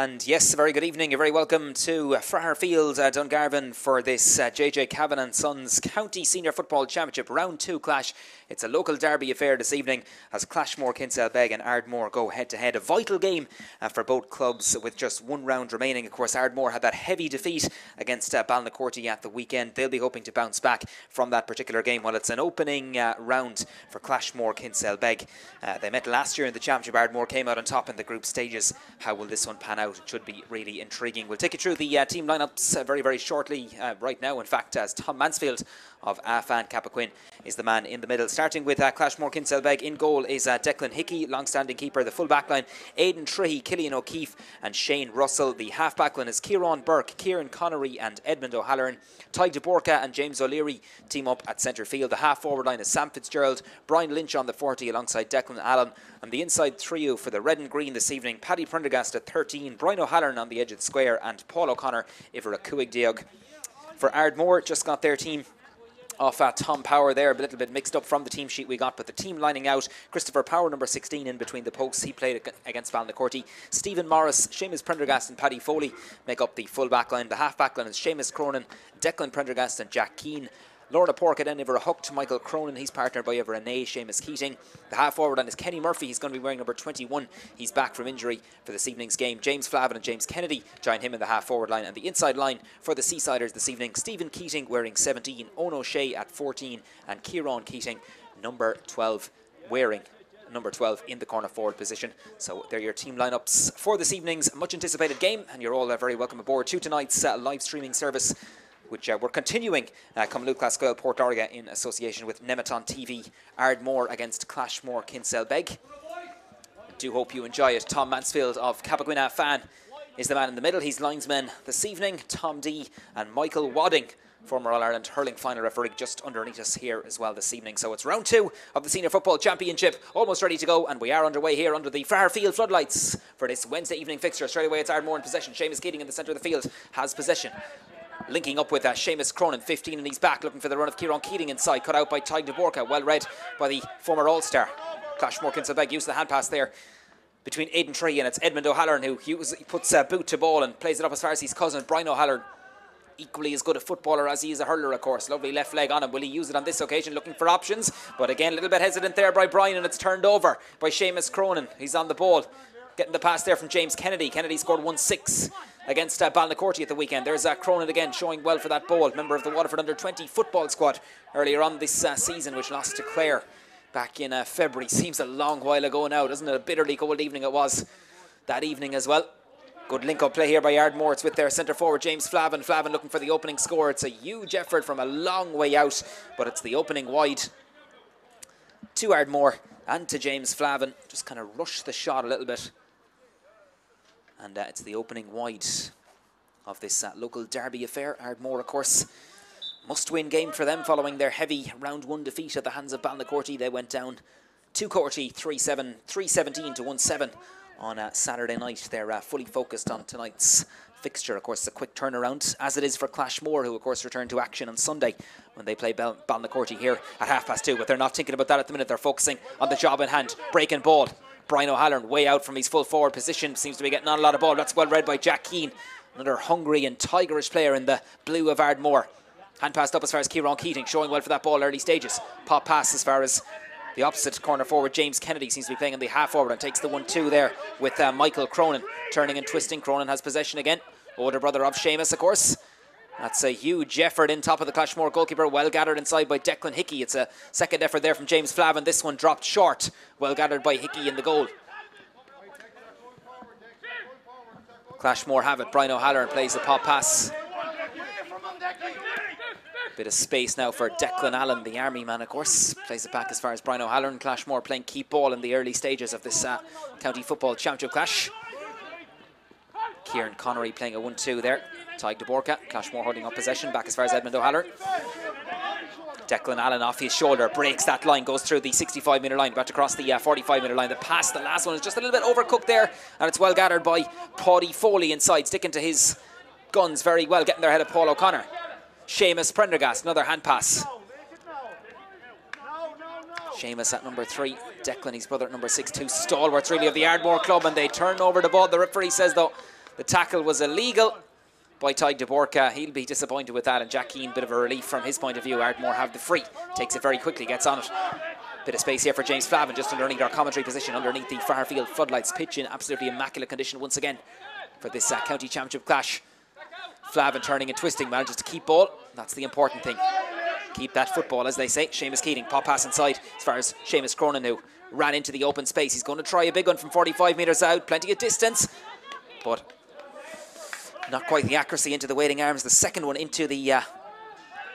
And yes, a very good evening. You're very welcome to Field, Dungarvan for this JJ Cavan & Sons County Senior Football Championship Round 2 clash. It's a local derby affair this evening as Clashmore Kinsalebeg and Ardmore go head-to-head. A vital game for both clubs with just one round remaining. Of course, Ardmore had that heavy defeat against Balnacourty at the weekend. They'll be hoping to bounce back from that particular game. While it's an opening round for Clashmore Kinsalebeg. They met last year in the championship. Ardmore came out on top in the group stages. How will this one pan out? It should be really intriguing. We'll take you through the team lineups very shortly right now. In fact, as Tom Mansfield of Afan Cappoquin is the man in the middle. Starting with Clashmore Kinsalebeg. In goal is Declan Hickey, long-standing keeper. The full back line, Aidan Trihey, Killian O'Keefe and Shane Russell. The half back line is Kieran Burke, Kieran Connery and Edmund O'Halloran. Ty DeBorca and James O'Leary team up at centre field. The half forward line is Sam Fitzgerald, Brian Lynch on the 40 alongside Declan Allen. And the inside trio for the red and green this evening, Paddy Prendergast at 13, Brian O'Halloran on the edge of the square and Paul O'Connor Ivor Cuig. For Ardmore, just got their team off Tom Power there, a little bit mixed up from the team sheet we got, but the team lining out: Christopher Power, number 16, in between the posts. He played against Balnacourty. Stephen Morris, Seamus Prendergast and Paddy Foley make up the full back line. The half back line is Seamus Cronin, Declan Prendergast and Jack Keane. Lorna Pork then Ivor Hooked, Michael Cronin, he's partnered by Ivor Anay, Seamus Keating. The half forward line is Kenny Murphy, he's going to be wearing number 21. He's back from injury for this evening's game. James Flavin and James Kennedy join him in the half forward line. And the inside line for the Seasiders this evening, Stephen Keating wearing 17, Owen O'Shea at 14 and Kieran Keating, number 12, wearing number 12 in the corner forward position. So they're your team lineups for this evening's much anticipated game, and you're all very welcome aboard to tonight's live streaming service, which we're continuing come Lucas Goyle Port Dorga in association with Nematon TV. Ardmore against Clashmore Kinsalebeg. I do hope you enjoy it. Tom Mansfield of Cappoquin Fan is the man in the middle. He's linesman this evening. Tom D and Michael Wadding, former All-Ireland hurling final referee, just underneath us here as well this evening. So it's round 2 of the Senior Football Championship, almost ready to go, and we are underway here under the Field floodlights for this Wednesday evening fixture. Straight away it's Ardmore in possession. Seamus Keating in the centre of the field has possession. Linking up with Seamus Cronin, 15 and he's back, looking for the run of Kieran Keating inside, cut out by Ty DeBorca, well read by the former All-Star. Clashmore Kinsalebeg used the hand pass there between Aidan Tree, and it's Edmund O'Halloran who puts boot to ball and plays it up as far as his cousin Brian O'Halloran. Equally as good a footballer as he is a hurler, of course. Lovely left leg on him. Will he use it on this occasion? Looking for options, but again a little bit hesitant there by Brian, and it's turned over by Seamus Cronin. He's on the ball, getting the pass there from James Kennedy. Kennedy scored 1-6 against Balnacourty at the weekend. There's Cronin again showing well for that ball. Member of the Waterford under-20 football squad earlier on this season, which lost to Clare back in February. Seems a long while ago now, doesn't it? A bitterly cold evening it was that evening as well. Good link-up play here by Ardmore. It's with their centre forward James Flavin. Flavin looking for the opening score. It's a huge effort from a long way out, but it's the opening wide to Ardmore and to James Flavin. Just kind of rushed the shot a little bit. And it's the opening wide of this local derby affair. Ardmore, of course, must-win game for them following their heavy round 1 defeat at the hands of Balnacourty. They went down to Courty 3-17 to 1-7 on Saturday night. They're fully focused on tonight's fixture. Of course, a quick turnaround, as it is for Clashmore, who of course return to action on Sunday when they play Balnacourty here at 2:30. But they're not thinking about that at the minute. They're focusing on the job in hand. Breaking ball. Brian O'Halloran way out from his full forward position. Seems to be getting on a lot of ball. That's well read by Jack Keane. Another hungry and tigerish player in the blue of Ardmore. Hand passed up as far as Kieran Keating, showing well for that ball early stages. Pop pass as far as the opposite corner forward James Kennedy seems to be playing in the half forward and takes the 1-2 there with Michael Cronin. Turning and twisting. Cronin has possession again. Older brother of Seamus, of course. That's a huge effort in top of the Clashmore goalkeeper. Well gathered inside by Declan Hickey. It's a second effort there from James Flavin. This one dropped short. Well gathered by Hickey in the goal. Clashmore have it. Brian O'Halloran plays the pop pass. Bit of space now for Declan Allen, the army man, of course. Plays it back as far as Brian O'Halloran. Clashmore playing keep ball in the early stages of this county football championship clash. Kieran Connery playing a 1-2 there. Ty DeBorca. Clashmore holding up possession. Back as far as Edmund O'Halloran. Declan Allen off his shoulder. Breaks that line. Goes through the 65-metre line. About to cross the 45-metre line. The pass, the last one, is just a little bit overcooked there. And it's well gathered by Paddy Foley inside. Sticking to his guns very well. Getting there ahead of Paul O'Connor. Seamus Prendergast. Another hand pass. Seamus at number 3. Declan, his brother, at number 6. Two stalwarts really of the Ardmore club. And they turn over the ball. The referee says, though, The tackle was illegal by Tig de Borca. He'll be disappointed with that, and Jack Keane, bit of a relief from his point of view. Ardmore have the free, takes it very quickly, gets on it. Bit of space here for James Flavin, just underneath our commentary position, underneath the Fairfield floodlights. Pitch in absolutely immaculate condition once again for this county championship clash. Flavin turning and twisting, manages to keep ball. That's the important thing. Keep that football, as they say. Seamus Keating, pop pass inside as far as Seamus Cronin, who ran into the open space. He's going to try a big one from 45 metres out. Plenty of distance, but not quite the accuracy into the waiting arms. The second one into the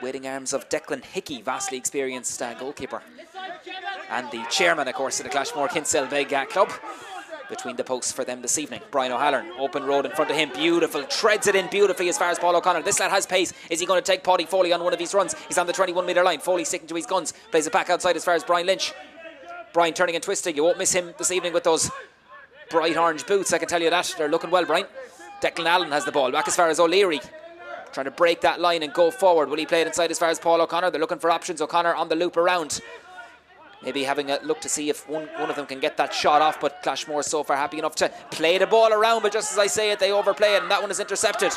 waiting arms of Declan Hickey, vastly experienced goalkeeper. And the chairman, of course, of the Clashmore Kinsalebeg club. Between the posts for them this evening. Brian O'Halloran, open road in front of him. Beautiful, treads it in beautifully as far as Paul O'Connor. This lad has pace. Is he going to take Paddy Foley on one of his runs? He's on the 21 metre line. Foley sticking to his guns. Plays it back outside as far as Brian Lynch. Brian turning and twisting. You won't miss him this evening with those bright orange boots, I can tell you that. They're looking well, Brian. Declan Allen has the ball. Back as far as O'Leary. Trying to break that line and go forward. Will he play it inside as far as Paul O'Connor? They're looking for options. O'Connor on the loop around. Maybe having a look to see if one of them can get that shot off, but Clashmore so far happy enough to play the ball around, but just as I say it, they overplay it, and that one is intercepted.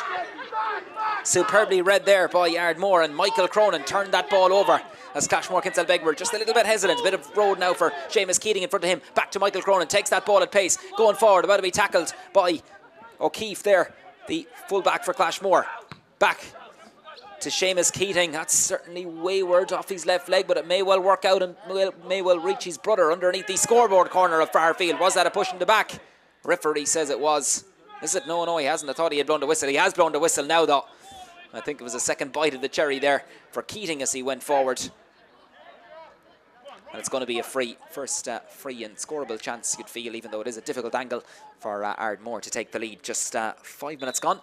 Superbly read there by Ardmore, and Michael Cronin turned that ball over as Clashmore Kinsalebeg were just a little bit hesitant. A bit of road now for Seamus Keating in front of him. Back to Michael Cronin, takes that ball at pace, going forward, about to be tackled by O'Keefe there, the fullback for Clashmore. Back to Seamus Keating. That's certainly wayward off his left leg, but it may well work out and may well reach his brother underneath the scoreboard corner of Fairfield. Was that a push in the back? Referee says it was. Is it? No, he hasn't. I thought he had blown the whistle. He has blown the whistle now, though. I think it was a second bite of the cherry there for Keating as he went forward. And it's going to be a free. First free and scoreable chance, you'd feel, even though it is a difficult angle for Ardmore to take the lead. Just 5 minutes gone.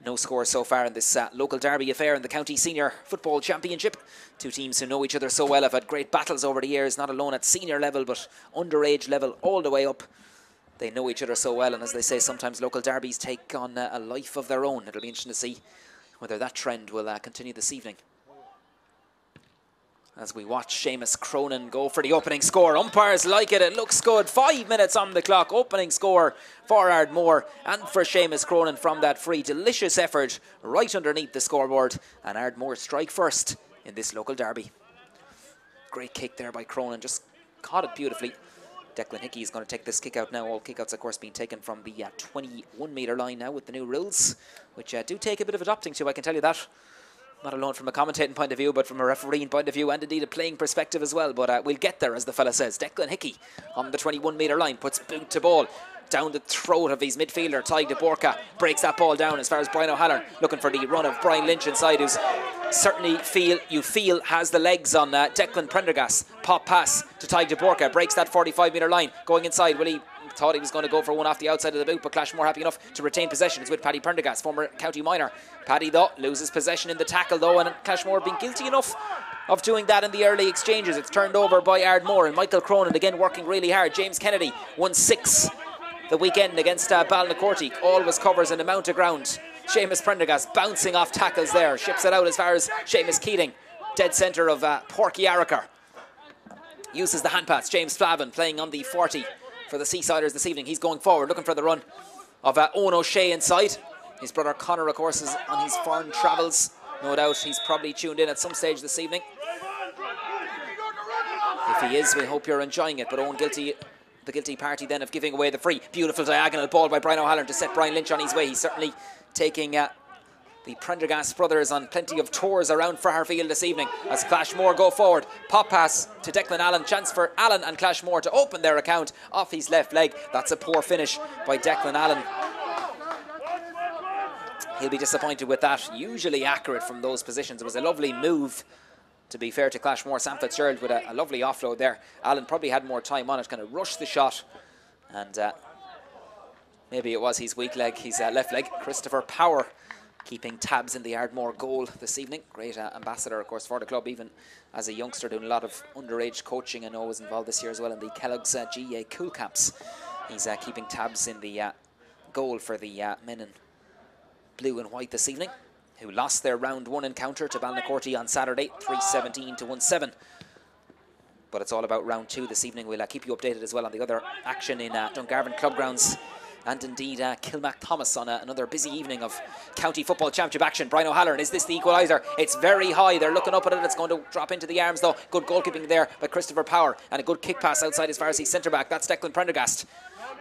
No score so far in this local derby affair in the County Senior Football Championship. Two teams who know each other so well have had great battles over the years, not alone at senior level, but underage level all the way up. They know each other so well, and as they say, sometimes local derbies take on a life of their own. It'll be interesting to see whether that trend will continue this evening. As we watch Seamus Cronin go for the opening score. Umpires like it. It looks good. 5 minutes on the clock. Opening score for Ardmore and for Seamus Cronin from that free. Delicious effort right underneath the scoreboard. And Ardmore strike first in this local derby. Great kick there by Cronin. Just caught it beautifully. Declan Hickey is going to take this kick out now. All kickouts, of course, being taken from the 21 metre line now with the new rules, which do take a bit of adopting to, I can tell you that. Not alone from a commentating point of view, but from a refereeing point of view, and indeed a playing perspective as well. But we'll get there, as the fella says. Declan Hickey on the 21 metre line puts boot to ball down the throat of his midfielder, Tig de Borca. Breaks that ball down as far as Brian O'Halloran, looking for the run of Brian Lynch inside, who's certainly feel has the legs on Declan Prendergast. Pop pass to Tig de Borca, breaks that 45 metre line, going inside. Will he? Thought he was going to go for one off the outside of the boot, but Clashmore happy enough to retain possession. It's with Paddy Prendergast, former county minor. Paddy, though, loses possession in the tackle, though, and Clashmore have been guilty enough of doing that in the early exchanges. It's turned over by Ardmore, and Michael Cronin again working really hard. James Kennedy won 6 the weekend against Balnacorty. Always covers an amount of ground. Seamus Prendergast bouncing off tackles there, ships it out as far as Seamus Keating, dead centre of Porky Araker. Uses the hand pass. James Flavin playing on the 40 for the Seasiders this evening. He's going forward, looking for the run of Owen O'Shea inside. His brother Connor, of course, is on his foreign travels. No doubt he's probably tuned in at some stage this evening. If he is, we hope you're enjoying it. But Owen the guilty party then of giving away the free. Beautiful diagonal ball by Brian O'Halloran to set Brian Lynch on his way. He's certainly taking the Prendergast brothers on plenty of tours around Fairfield this evening as Clashmore go forward. Pop pass to Declan Allen. Chance for Allen and Clashmore to open their account off his left leg. That's a poor finish by Declan Allen. He'll be disappointed with that. Usually accurate from those positions. It was a lovely move, to be fair to Clashmore. Sam Fitzgerald with a lovely offload there. Allen probably had more time on it, kind of rushed the shot, and maybe it was his weak leg, his left leg. Christopher Power keeping tabs in the Ardmore goal this evening. Great ambassador, of course, for the club, even as a youngster, doing a lot of underage coaching. I know was involved this year as well in the Kellogg's GA Cool Caps. He's keeping tabs in the goal for the men in blue and white this evening, who lost their round 1 encounter to Balnacorty on Saturday, 3-17 to 1-7. But it's all about round 2 this evening. We'll keep you updated as well on the other action in Dungarvan Club Grounds and indeed Kilmac Thomas on another busy evening of County Football Championship action. Brian O'Halloran, is this the equaliser? It's very high. They're looking up at it. It's going to drop into the arms though. Good goalkeeping there by Christopher Power, and a good kick pass outside his Pharisee centre back. That's Declan Prendergast,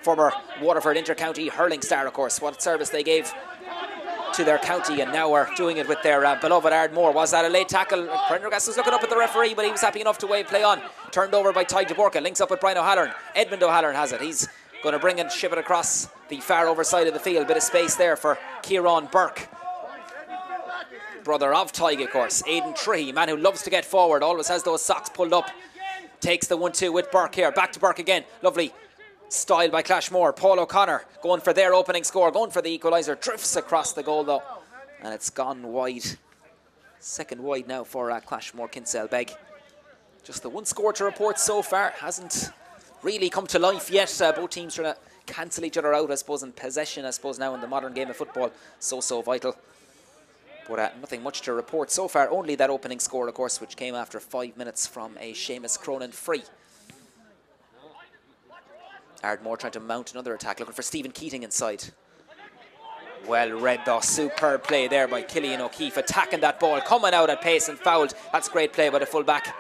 former Waterford inter-county hurling star, of course. What service they gave to their county, and now are doing it with their beloved Ardmore. Was that a late tackle? Prendergast was looking up at the referee, but he was happy enough to wave play on. Turned over by Ty DeBorca, links up with Brian O'Halloran. Edmund O'Halloran has it. He's going to bring and ship it across the far over side of the field. Bit of space there for Kieran Burke, brother of Tyke, of course. Aidan Tree, man who loves to get forward, always has those socks pulled up. Takes the 1-2 with Burke here. Back to Burke again. Lovely style by Clashmore. Paul O'Connor going for their opening score, going for the equaliser. Drifts across the goal though, and it's gone wide. Second wide now for Clashmore Kinsalebeg. Just the one score to report so far. Hasn't really come to life yet. Both teams trying to cancel each other out, I suppose, in possession, I suppose, now in the modern game of football. So vital. But nothing much to report so far. Only that opening score, of course, which came after 5 minutes from a Seamus Cronin free. Ardmore trying to mount another attack, looking for Stephen Keating inside. Well read though, superb play there by Killian O'Keefe, attacking that ball, coming out at pace and fouled. That's great play by the full-back.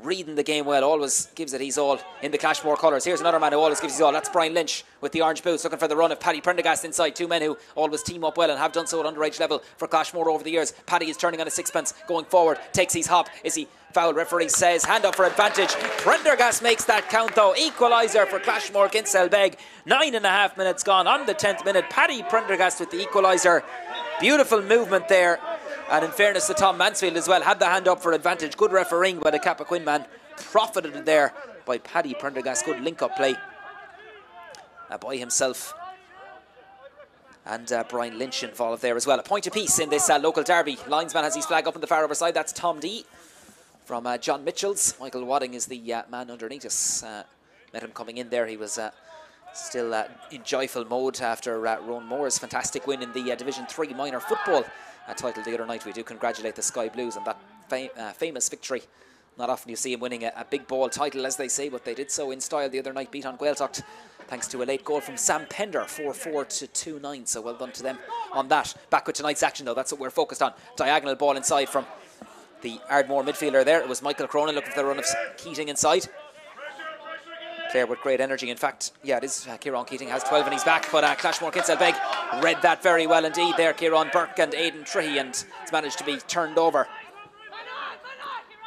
Reading the game well, always gives it his all in the Clashmore colours. Here's another man who always gives his all. That's Brian Lynch with the orange boots, looking for the run of Paddy Prendergast inside. Two men who always team up well and have done so at underage level for Clashmore over the years. Paddy is turning on a sixpence, going forward, takes his hop. Is he fouled? Referee says hand up for advantage. Prendergast makes that count though. Equaliser for Clashmore Kinsalebeg. 9.5 minutes gone. On the 10th minute, Paddy Prendergast with the equaliser. Beautiful movement there. And in fairness to Tom Mansfield as well, had the hand up for advantage. Good refereeing by the Cappoquin man. Profited there by Paddy Prendergast. Good link-up play by himself. And Brian Lynch involved there as well. A point apiece in this local derby. Linesman has his flag up on the far over side. That's Tom D from John Mitchell's. Michael Wadding is the man underneath us. Met him coming in there. He was still in joyful mode after Rowan Moore's fantastic win in the Division 3 minor football title the other night. We do congratulate the Sky Blues on that famous victory. Not often you see him winning a big ball title, as they say, but they did so in style the other night, beat on Gaeltacht, thanks to a late goal from Sam Pender, 4-4 to 2-9, so well done to them on that. Back with tonight's action though, that's what we're focused on. Diagonal ball inside from the Ardmore midfielder there. It was Michael Cronin looking for the run of Keating inside. Player with great energy. In fact, yeah, it is Kieran Keating, has 12 in his back, but Clashmore Kinsalebeg read that very well indeed there. Kieran Burke and Aidan Tree, and it's managed to be turned over.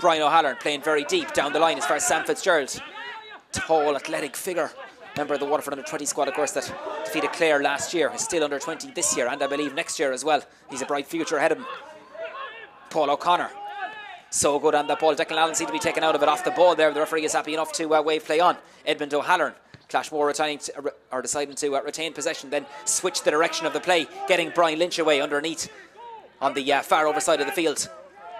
Brian O'Halloran playing very deep down the line as far as Sam Fitzgerald. Tall, athletic figure. Member of the Waterford under-20 squad, of course, that defeated Clare last year. He's still under-20 this year, and I believe next year as well. He's a bright future ahead of him. Paul O'Connor. So good on that ball. Declan Allen seemed to be taken out of it off the ball there. The referee is happy enough to wave play on. Edmund O'Halloran. Clashmore deciding to retain possession, then switch the direction of the play, getting Brian Lynch away underneath on the far over side of the field.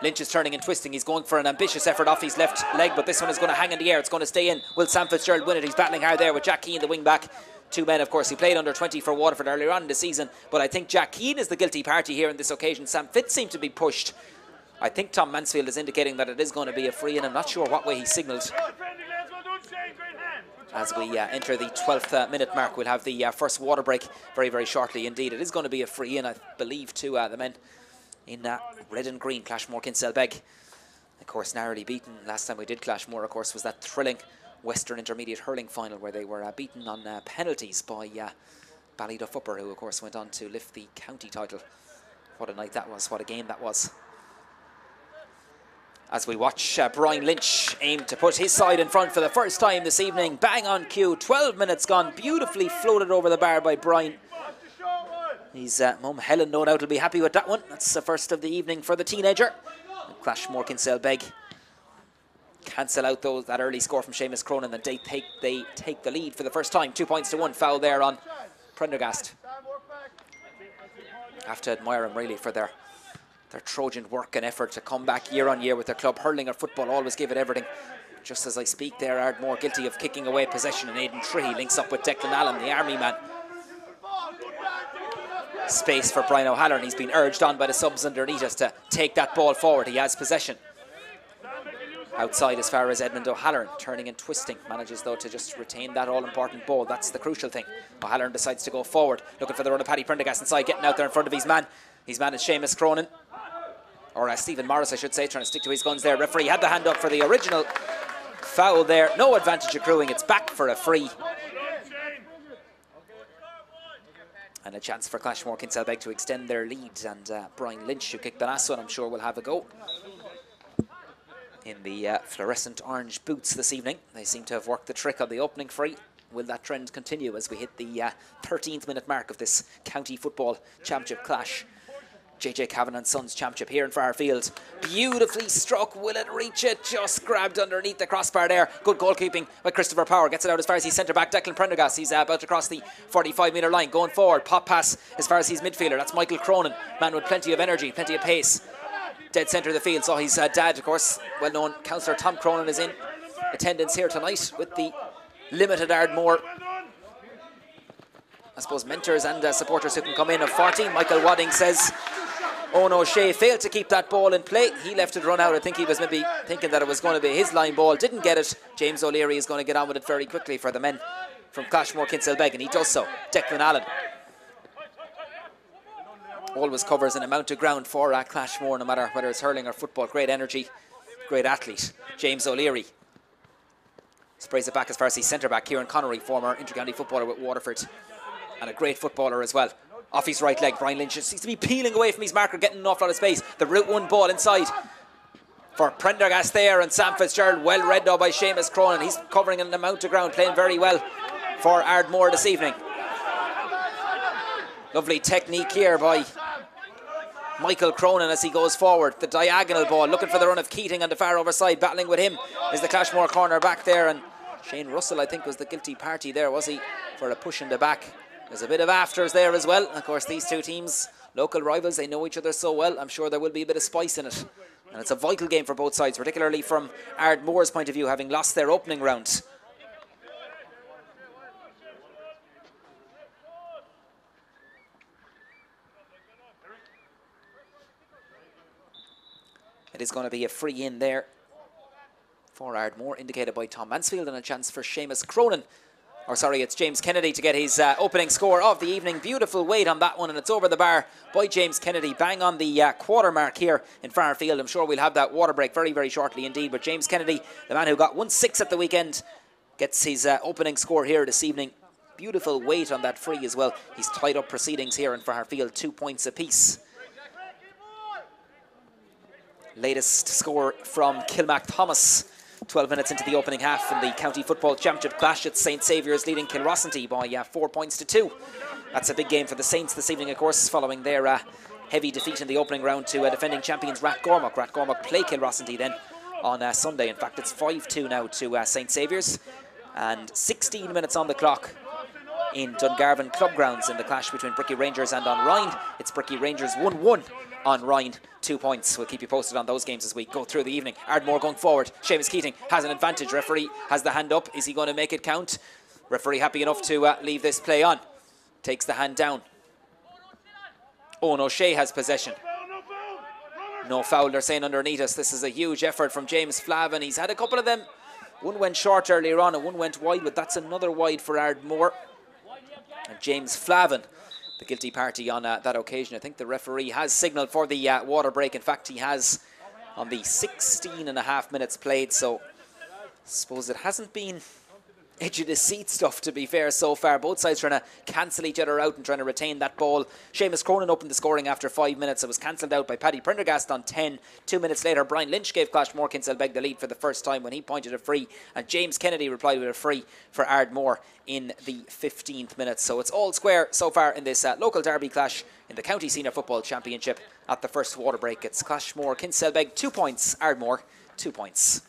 Lynch is turning and twisting. He's going for an ambitious effort off his left leg, but this one is going to hang in the air. It's going to stay in. Will Sam Fitzgerald win it? He's battling hard there with Jack Keane, the wing back. Two men, of course, who played under 20 for Waterford earlier on in the season, but I think Jack Keane is the guilty party here on this occasion. Sam Fitz seemed to be pushed. I think Tom Mansfield is indicating that it is going to be a free, and I'm not sure what way he signalled. As we enter the 12th minute mark, we'll have the first water break very, very shortly indeed. It is going to be a free, and I believe to the men in red and green, Clashmore Kinsalebeg. Of course, narrowly beaten. Last time we did Clashmore, of course, was that thrilling Western Intermediate hurling final where they were beaten on penalties by Ballyduff Upper, who, of course, went on to lift the county title. What a night that was. What a game that was. As we watch Brian Lynch aim to put his side in front for the first time this evening. Bang on cue. 12 minutes gone. Beautifully floated over the bar by Brian. His mum Helen, no doubt, will be happy with that one. That's the first of the evening for the teenager. And Clashmore Kinsalebeg cancel out that early score from Seamus Cronin, and they take the lead for the first time. 2-1. Foul there on Prendergast. Have to admire him really for their Trojan work and effort to come back year on year with their club. Hurling or football, always give it everything. Just as I speak there, Ardmore guilty of kicking away possession, and Aidan Tree links up with Declan Allen, the army man. Space for Brian O'Halloran. He's been urged on by the subs underneath us to take that ball forward. He has possession. outside as far as Edmund O'Halloran, turning and twisting, manages though to just retain that all-important ball. That's the crucial thing. O'Halloran decides to go forward, looking for the run of Paddy Prendergast inside, getting out there in front of his man. His man is Seamus Cronin, or Stephen Morris I should say, trying to stick to his guns there. Referee had the hand up for the original foul there. No advantage accruing, it's back for a free. And a chance for Clashmore Kinsalebeg to extend their lead, and Brian Lynch, who kicked the last one, I'm sure will have a go in the fluorescent orange boots this evening. They seem to have worked the trick on the opening free. Will that trend continue as we hit the 13th minute mark of this county football championship clash? JJ Kavanagh and Sons championship here in Fairfield. Beautifully struck. Will it reach it? Just grabbed underneath the crossbar there. Good goalkeeping by Christopher Power. Gets it out as far as his centre back, Declan Prendergast. He's about to cross the 45-metre line. Going forward. Pop pass as far as his midfielder. That's Michael Cronin. Man with plenty of energy, plenty of pace. Dead centre of the field. Saw his dad, of course, well-known councillor Tom Cronin is in attendance here tonight with the limited Ardmore, I suppose, mentors and supporters who can come in of 40. Michael Wadding says Owen O'Shea failed to keep that ball in play. He left it run out. I think he was maybe thinking that it was going to be his line ball. Didn't get it. James O'Leary is going to get on with it very quickly for the men from Clashmore Kinsalebeg, and he does so. Declan Allen always covers an amount of ground for Clashmore, no matter whether it's hurling or football. Great energy, great athlete. James O'Leary sprays it back as far as his centre-back, Kieran Connery, former inter-county footballer with Waterford, and a great footballer as well. Off his right leg, Brian Lynch seems to be peeling away from his marker, getting an awful lot of space. The Route 1 ball inside for Prendergast there, and Sam Fitzgerald, well read though by Seamus Cronin. He's covering an amount of ground, playing very well for Ardmore this evening. Lovely technique here by Michael Cronin as he goes forward. The diagonal ball, looking for the run of Keating on the far over side. Battling with him is the Clashmore corner back there, and Shane Russell, I think, was the guilty party there, was he, for a push in the back. There's a bit of afters there as well. Of course, these two teams, local rivals, they know each other so well. I'm sure there will be a bit of spice in it. And it's a vital game for both sides, particularly from Ardmore's point of view, having lost their opening round. It is going to be a free in there for Ardmore, indicated by Tom Mansfield, and a chance for Seamus Cronin. Or sorry, it's James Kennedy to get his opening score of the evening. Beautiful weight on that one, and it's over the bar by James Kennedy. Bang on the quarter mark here in Fairfield. I'm sure we'll have that water break very, very shortly indeed. But James Kennedy, the man who got 1-6 at the weekend, gets his opening score here this evening. Beautiful weight on that free as well. He's tied up proceedings here in Fairfield, 2 points apiece. Latest score from Kilmac Thomas. 12 minutes into the opening half in the County Football Championship clash. It's St Saviour's leading Kilrossenty by 4 points to 2. That's a big game for the Saints this evening, of course, following their heavy defeat in the opening round to defending champions Rathgormack. Rathgormack play Kilrossenty then on Sunday. In fact, it's 5-2 now to St Saviour's, and 16 minutes on the clock in Dungarvan Club Grounds in the clash between Bricky Rangers and On Rhine. It's Bricky Rangers 1-1. On Rhine, 2 points. We'll keep you posted on those games as we go through the evening. Ardmore going forward. Seamus Keating has an advantage. Referee has the hand up. Is he going to make it count? Referee happy enough to leave this play on. Takes the hand down. Owen O'Shea has possession. No foul, they're saying underneath us. This is a huge effort from James Flavin. He's had a couple of them. One went short earlier on and one went wide, but that's another wide for Ardmore. And James Flavin, the guilty party on that occasion. I think the referee has signalled for the water break. In fact, he has on the 16.5 minutes played. So I suppose it hasn't been edge of the seat stuff, to be fair, so far. Both sides trying to cancel each other out and trying to retain that ball. Seamus Cronin opened the scoring after 5 minutes. It was cancelled out by Paddy Prendergast on 10. 2 minutes later, Brian Lynch gave Clashmore Kinsalebeg the lead for the first time when he pointed a free, and James Kennedy replied with a free for Ardmore in the 15th minute. So it's all square so far in this local derby clash in the County Senior Football Championship. At the first water break, it's Clashmore Kinsalebeg 2 points, Ardmore 2 points.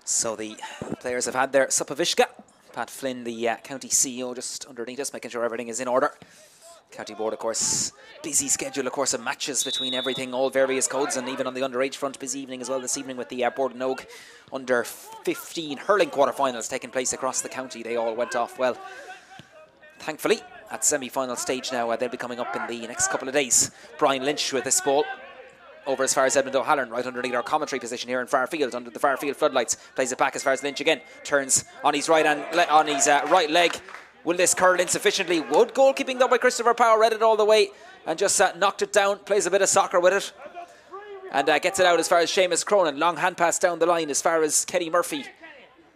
So the players have had their Supavishka. Pat Flynn, the county CEO, just underneath us, making sure everything is in order. County board, of course, busy schedule, of course, of matches between everything, all various codes, and even on the underage front, busy evening as well this evening with the Board and Oak under 15 hurling quarterfinals taking place across the county. They all went off well, thankfully. At semi-final stage now, they'll be coming up in the next couple of days. Brian Lynch with this ball. Over as far as Edmund O'Halloran, right underneath our commentary position here in Farfield, under the Farfield floodlights. Plays it back as far as Lynch again. Turns on his right leg. Will this curl insufficiently? Wood goalkeeping though by Christopher Power, read it all the way and just knocked it down. Plays a bit of soccer with it. And gets it out as far as Seamus Cronin. Long hand pass down the line as far as Kenny Murphy.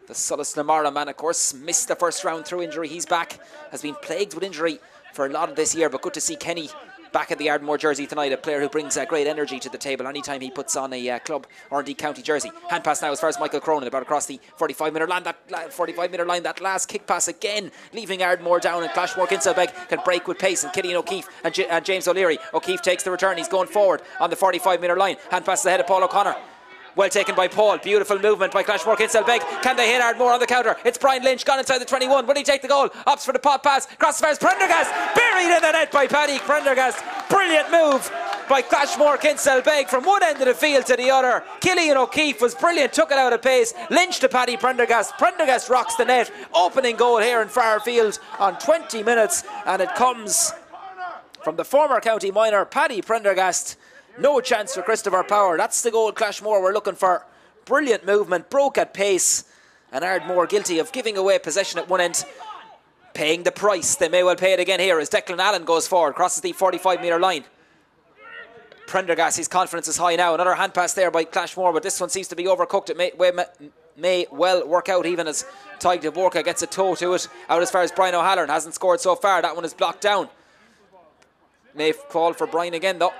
The Sullus Namara man, of course, missed the first round through injury. He's back. Has been plagued with injury for a lot of this year, but good to see Kenny back in the Ardmore jersey tonight, a player who brings great energy to the table anytime he puts on a club or indeed county jersey. Hand pass now as far as Michael Cronin, about across the 45-metre line. That last kick pass again, leaving Ardmore down, and Clashmore Kinsalebeg can break with pace, and Killian O'Keefe and James O'Leary. O'Keefe takes the return, he's going forward on the 45-metre line. Hand pass to the head of Paul O'Connor. Well taken by Paul. Beautiful movement by Clashmore Kinsalebeg. Can they hit Ardmore on the counter? It's Brian Lynch gone inside the 21. Will he take the goal? Opts for the pop pass. Cross as Prendergast. Buried in the net by Paddy Prendergast. Brilliant move by Clashmore Kinsalebeg from one end of the field to the other. Killian O'Keefe was brilliant. Took it out of pace. Lynch to Paddy Prendergast. Prendergast rocks the net. Opening goal here in Farfield on 20 minutes. And it comes from the former county minor, Paddy Prendergast. No chance for Christopher Power. That's the goal Clashmore were looking for. Brilliant movement, broke at pace, and Ardmore guilty of giving away possession at one end, paying the price. They may well pay it again here as Declan Allen goes forward, crosses the 45-metre line. Prendergast, his confidence is high now. Another hand pass there by Clashmore, but this one seems to be overcooked. It may well work out, even as Tig Dvorka gets a toe to it. Out as far as Brian O'Halloran, hasn't scored so far. That one is blocked down. May fall for Brian again though.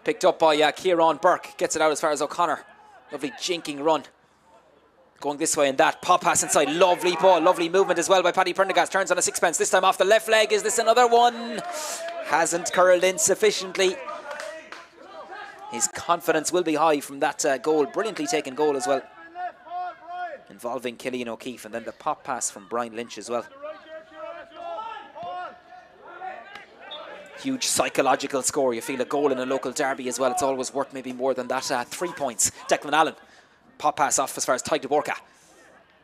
Picked up by Kieran Burke. Gets it out as far as O'Connor. Lovely jinking run. Going this way and that. Pop pass inside. Lovely ball. Lovely movement as well by Paddy Prendergast. Turns on a sixpence. This time off the left leg. Is this another one? Hasn't curled in sufficiently. His confidence will be high from that goal. Brilliantly taken goal as well, involving Killian O'Keefe. And then the pop pass from Brian Lynch as well. Huge psychological score. You feel a goal in a local derby as well. It's always worth maybe more than that. 3 points. Declan Allen. Pop pass off as far as Tig Dvorka.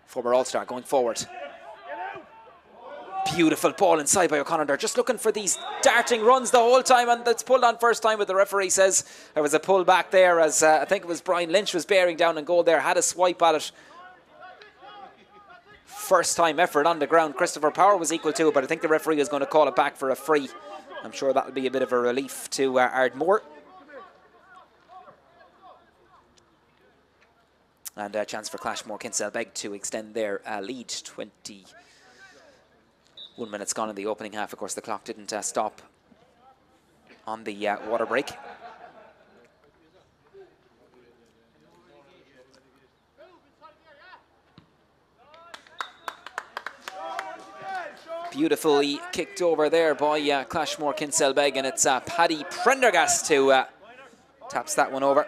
Former All-Star going forward. Beautiful ball inside by O'Connor. They're just looking for these darting runs the whole time, and it's pulled on first time, but the referee says there was a pull back there as I think it was Brian Lynch was bearing down and goal there. Had a swipe at it. First time effort on the ground. Christopher Power was equal to it, but I think the referee is going to call it back for a free. I'm sure that'll be a bit of a relief to Ardmore. And a chance for Clashmore Kinsalebeg to extend their lead. 21 minutes gone in the opening half. Of course, the clock didn't stop on the water break. Beautifully kicked over there by Clashmore Kinsalebeg, and it's Paddy Prendergast who taps that one over.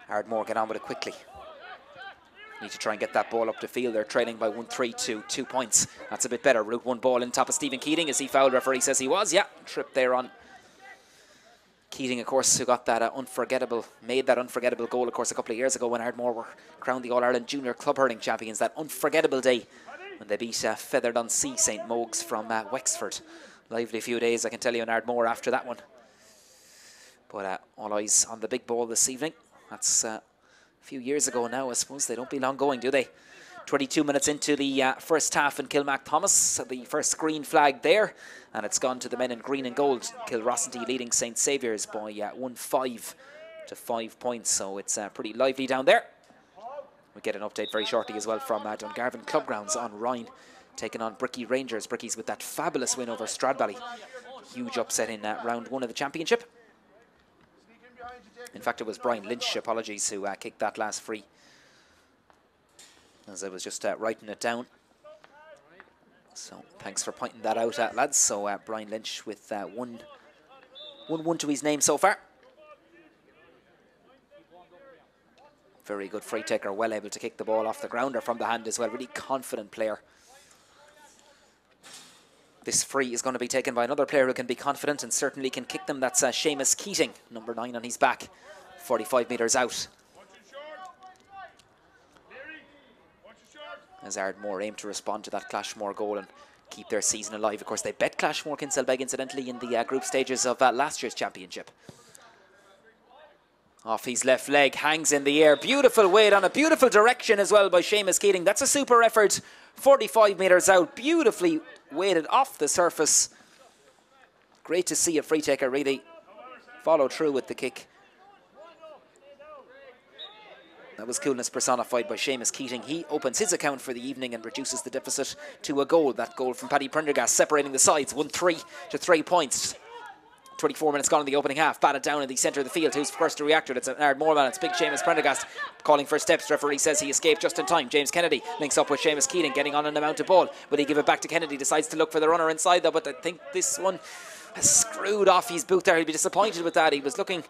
Ardmore get on with it quickly. Need to try and get that ball up the field. They're trailing by 1-3 to 2 points. That's a bit better. Route one ball in top of Stephen Keating. Is he fouled? Referee says he was. Yeah, trip there on Keating, of course, who got that made that unforgettable goal, of course, a couple of years ago when Ardmore were crowned the All-Ireland Junior Club Hurling Champions. That unforgettable day when they beat Feathered on Sea St. Mogs from Wexford. Lively few days, I can tell you, in Ardmore after that one. But all eyes on the big ball this evening. That's a few years ago now, I suppose. They don't be long going, do they? 22 minutes into the first half in Kilmac Thomas. The first green flag there, and it's gone to the men in green and gold. Kilrossenty leading St. Saviour's by 1-5 to 5 points, so it's pretty lively down there. We'll get an update very shortly as well from Dungarvan Club Grounds on Ryan, taking on Bricky Rangers. Bricky's with that fabulous win over Stradbally. Huge upset in round 1 of the championship. In fact, it was Brian Lynch, apologies, who kicked that last free, as I was just writing it down. So thanks for pointing that out, lads. So Brian Lynch with 1-1 to his name so far. Very good free taker, well able to kick the ball off the ground or from the hand as well. Really confident player. This free is going to be taken by another player who can be confident and certainly can kick them. That's Seamus Keating, number 9 on his back, 45 metres out. As Ardmore aim to respond to that Clashmore goal and keep their season alive. Of course, they bet Clashmore Kinsalebeg, incidentally, in the group stages of last year's championship. Off his left leg, hangs in the air. Beautiful weight on a beautiful direction as well by Seamus Keating. That's a super effort. 45 metres out, beautifully weighted off the surface. Great to see a free taker really follow through with the kick. That was coolness personified by Seamus Keating. He opens his account for the evening and reduces the deficit to a goal. That goal from Paddy Prendergast separating the sides, 1-3 to 3 points. 24 minutes gone in the opening half. Batted down in the centre of the field. Who's first to react to it? It's an Ardmore man. It's big Seamus Prendergast calling for steps. Referee says he escaped just in time. James Kennedy links up with Seamus Keating, getting on an amount of ball. Will he give it back to Kennedy? Decides to look for the runner inside though, but I think this one has screwed off his boot there. He'll be disappointed with that. He was looking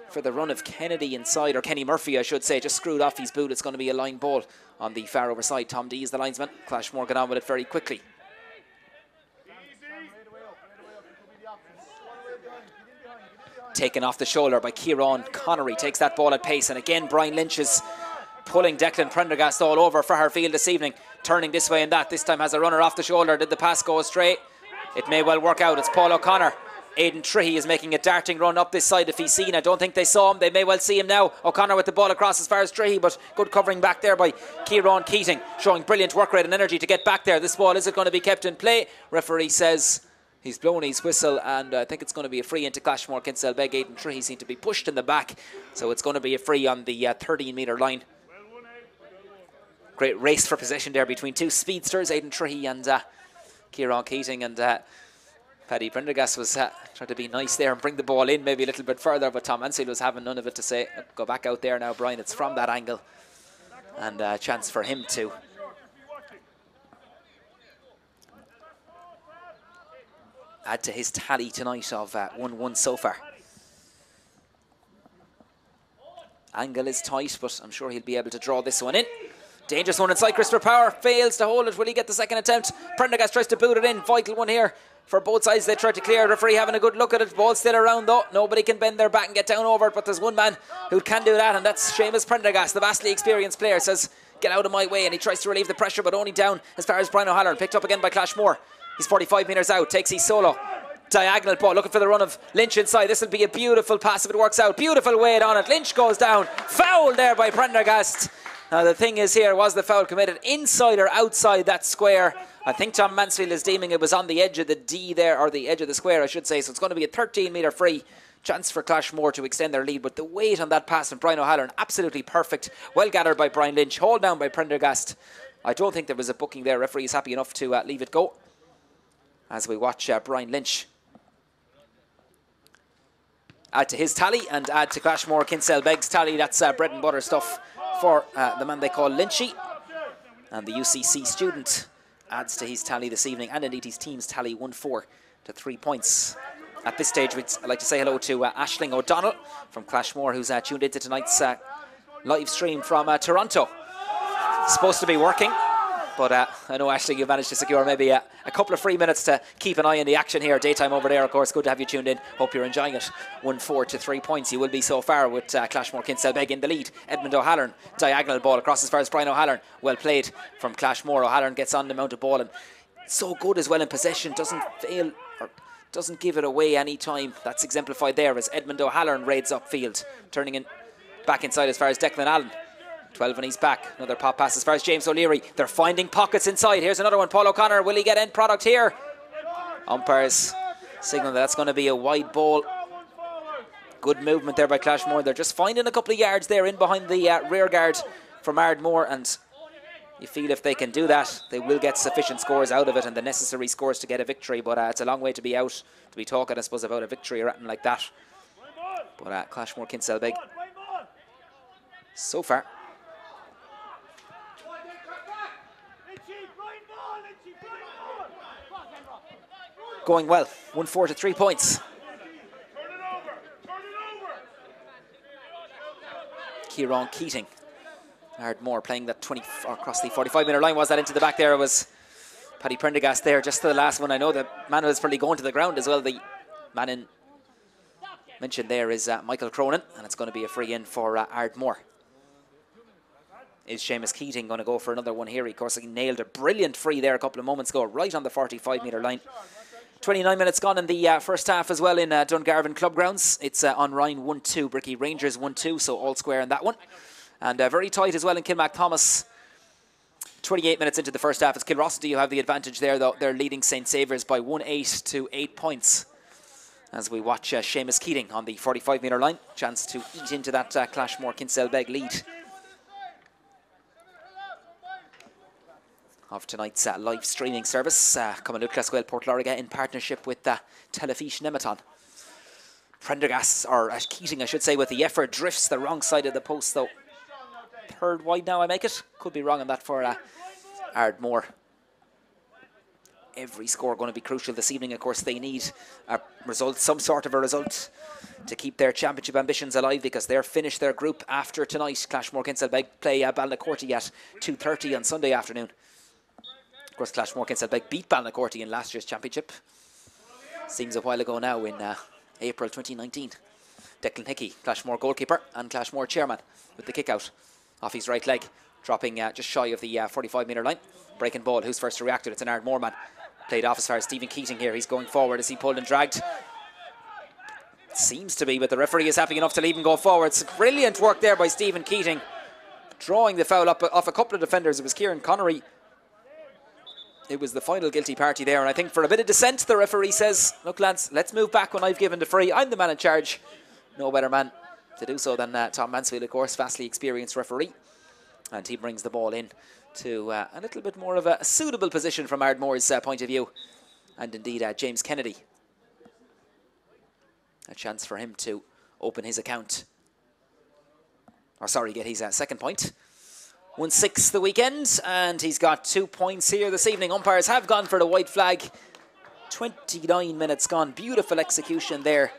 for the run of Kennedy inside, or Kenny Murphy I should say, just screwed off his boot. It's going to be a line ball on the far over side. Tom D is the linesman. Clashmore got on with it very quickly. Taken off the shoulder by Kieran Connery, takes that ball at pace, and again Brian Lynch is pulling Declan Prendergast all over for her field this evening, turning this way and that. This time has a runner off the shoulder. Did the pass go astray? It may well work out. It's Paul O'Connor. Aidan Trihey is making a darting run up this side if he's seen. I don't think they saw him. They may well see him now. O'Connor with the ball across as far as Trihey, but good covering back there by Kieran Keating, showing brilliant work rate and energy to get back there. This ball, is it going to be kept in play? Referee says he's blown his whistle, and I think it's going to be a free into Clashmore Kinsalebeg. Aidan Trihey seemed to be pushed in the back, so it's going to be a free on the 13-metre line. Great race for possession there between two speedsters, Aidan Trihey and Kieran Keating, and Paddy Prendergast was trying to be nice there and bring the ball in maybe a little bit further, but Tom Mansfield was having none of it to say. Go back out there now, Brian. It's from that angle, and a chance for him to add to his tally tonight of 1-1 so far. Angle is tight, but I'm sure he'll be able to draw this one in. Dangerous one inside. Christopher Power fails to hold it. Will he get the second attempt? Prendergast tries to boot it in. Vital one here for both sides. They try to clear. Referee having a good look at it. Ball still around though. Nobody can bend their back and get down over it, but there's one man who can do that, and that's Seamus Prendergast, the vastly experienced player. Says, get out of my way, and he tries to relieve the pressure, but only down as far as Brian O'Halloran. Picked up again by Clashmore. He's 45 metres out. Takes his solo. Diagonal ball, looking for the run of Lynch inside. This will be a beautiful pass if it works out. Beautiful weight on it. Lynch goes down. Foul there by Prendergast. Now the thing is here, was the foul committed inside or outside that square? I think Tom Mansfield is deeming it was on the edge of the D there, or the edge of the square I should say. So it's going to be a 13-metre free. Chance for Clashmore to extend their lead, but the weight on that pass from Brian O'Halloran, absolutely perfect. Well gathered by Brian Lynch. Hold down by Prendergast. I don't think there was a booking there. Referee is happy enough to leave it go. As we watch Brian Lynch add to his tally and add to Clashmore Kinsalebeg's tally. That's bread and butter stuff for the man they call Lynchy. And the UCC student adds to his tally this evening, and indeed his team's tally, 1-4 to 3 points. At this stage, I'd like to say hello to Aisling O'Donnell from Clashmore, who's tuned into tonight's live stream from Toronto. Supposed to be working. But I know, Ashley, you managed to secure maybe a couple of free minutes to keep an eye on the action here. Daytime over there, of course. Good to have you tuned in. Hope you're enjoying it. 1-4 to 3 points. You will be so far with Clashmore Kinsalebeg in the lead. Edmund O'Halloran, diagonal ball across as far as Brian O'Halloran. Well played from Clashmore. O'Halloran gets on the mount of ball and so good as well in possession. Doesn't fail or doesn't give it away any time. That's exemplified there as Edmund O'Halloran raids upfield. Turning in back inside as far as Declan Allen. 12 and he's back. Another pop pass as far as James O'Leary. They're finding pockets inside. Here's another one. Paul O'Connor. Will he get end product here? Umpires signal that's going to be a wide ball. Good movement there by Clashmore. They're just finding a couple of yards there in behind the rear guard from Ardmore, and you feel if they can do that, they will get sufficient scores out of it and the necessary scores to get a victory. But it's a long way to be out, to be talking, I suppose, about a victory or anything like that. But Clashmore Kinsalebeg so far going well. 1-4 to 3 points. Kieran Keating. Ardmore playing that 20 across the 45-metre line. Was that into the back there? It was Paddy Prendergast there just to the last one. I know the man who was probably going to the ground as well. The man in mentioned there is Michael Cronin, and it's going to be a free in for Ardmore. Is Seamus Keating going to go for another one here? Of course, he nailed a brilliant free there a couple of moments ago, right on the 45-metre line. 29 minutes gone in the first half as well in Dungarvan Club Grounds. It's on Ryan 1-2, Bricky Rangers 1-2, so all square in that one. And very tight as well in Kilmac Thomas. 28 minutes into the first half. It's Kilrossity who have the advantage there, though. They're leading St. Saviour's by 1-8 to 8 points. As we watch Seamus Keating on the 45-metre line. Chance to eat into that Clashmore Kinsalebeg lead of tonight's live streaming service. Coming to Clasquel Port Lorga in partnership with Telefiche Nematon. Prendergast, or Keating I should say, with the effort, drifts the wrong side of the post though. Third wide now I make it. Could be wrong on that for Ardmore. Every score going to be crucial this evening. Of course they need a result, some sort of a result, to keep their championship ambitions alive, because they're finished their group after tonight. Clashmore Kinsalebeg play Balnacourty at 2:30 on Sunday afternoon. Of course, Clashmore Kinsalebeg beat Balnacourty in last year's championship. Seems a while ago now, in April 2019. Declan Hickey, Clashmore goalkeeper and Clashmore chairman, with the kick out off his right leg, dropping just shy of the 45-metre line. Breaking ball, who's first to react to it? It's an Ardmore man. Played off as far as Stephen Keating here. He's going forward. Is he pulled and dragged? Seems to be, but the referee is happy enough to leave him go forward. It's brilliant work there by Stephen Keating, drawing the foul up off a couple of defenders. It was Kieran Connery. It was the final guilty party there, and I think for a bit of dissent, the referee says, look lads, let's move back when I've given the free. I'm the man in charge. No better man to do so than Tom Mansfield, of course, vastly experienced referee. And he brings the ball in to a little bit more of a suitable position from Ardmore's point of view. And indeed, James Kennedy. A chance for him to open his account. Or sorry, get his second point. 1-6 the weekend, and he's got 2 points here this evening. Umpires have gone for the white flag. 29 minutes gone. Beautiful execution there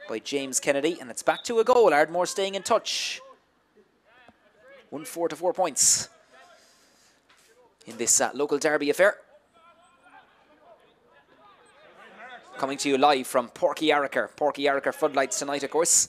by James Kennedy, and it's back to a goal. Ardmore staying in touch. 1-4 to 4 points in this local derby affair. Coming to you live from Porky Arracher. Porky Arracher floodlights tonight, of course.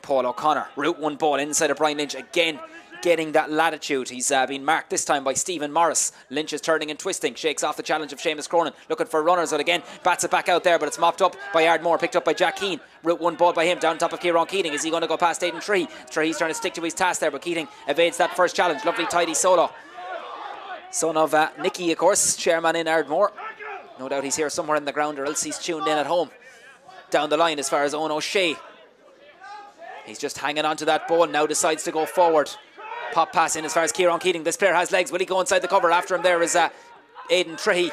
Paul O'Connor, route one ball inside of Brian Lynch, again getting that latitude. He's been marked this time by Stephen Morris. Lynch is turning and twisting, shakes off the challenge of Seamus Cronin, looking for runners, but again bats it back out there, but it's mopped up by Ardmore, picked up by Jack Keane. Route one ball by him, down top of Kieran Keating. Is he going to go past Aidan Tree? Tree's trying to stick to his task there, but Keating evades that first challenge. Lovely tidy solo. Son of Nicky, of course, chairman in Ardmore. No doubt he's here somewhere in the ground, or else he's tuned in at home. Down the line as far as Owen O'Shea. He's just hanging on to that ball, now decides to go forward. Pop pass in as far as Kieran Keating. This player has legs. Will he go inside the cover? After him there is Aidan Tree.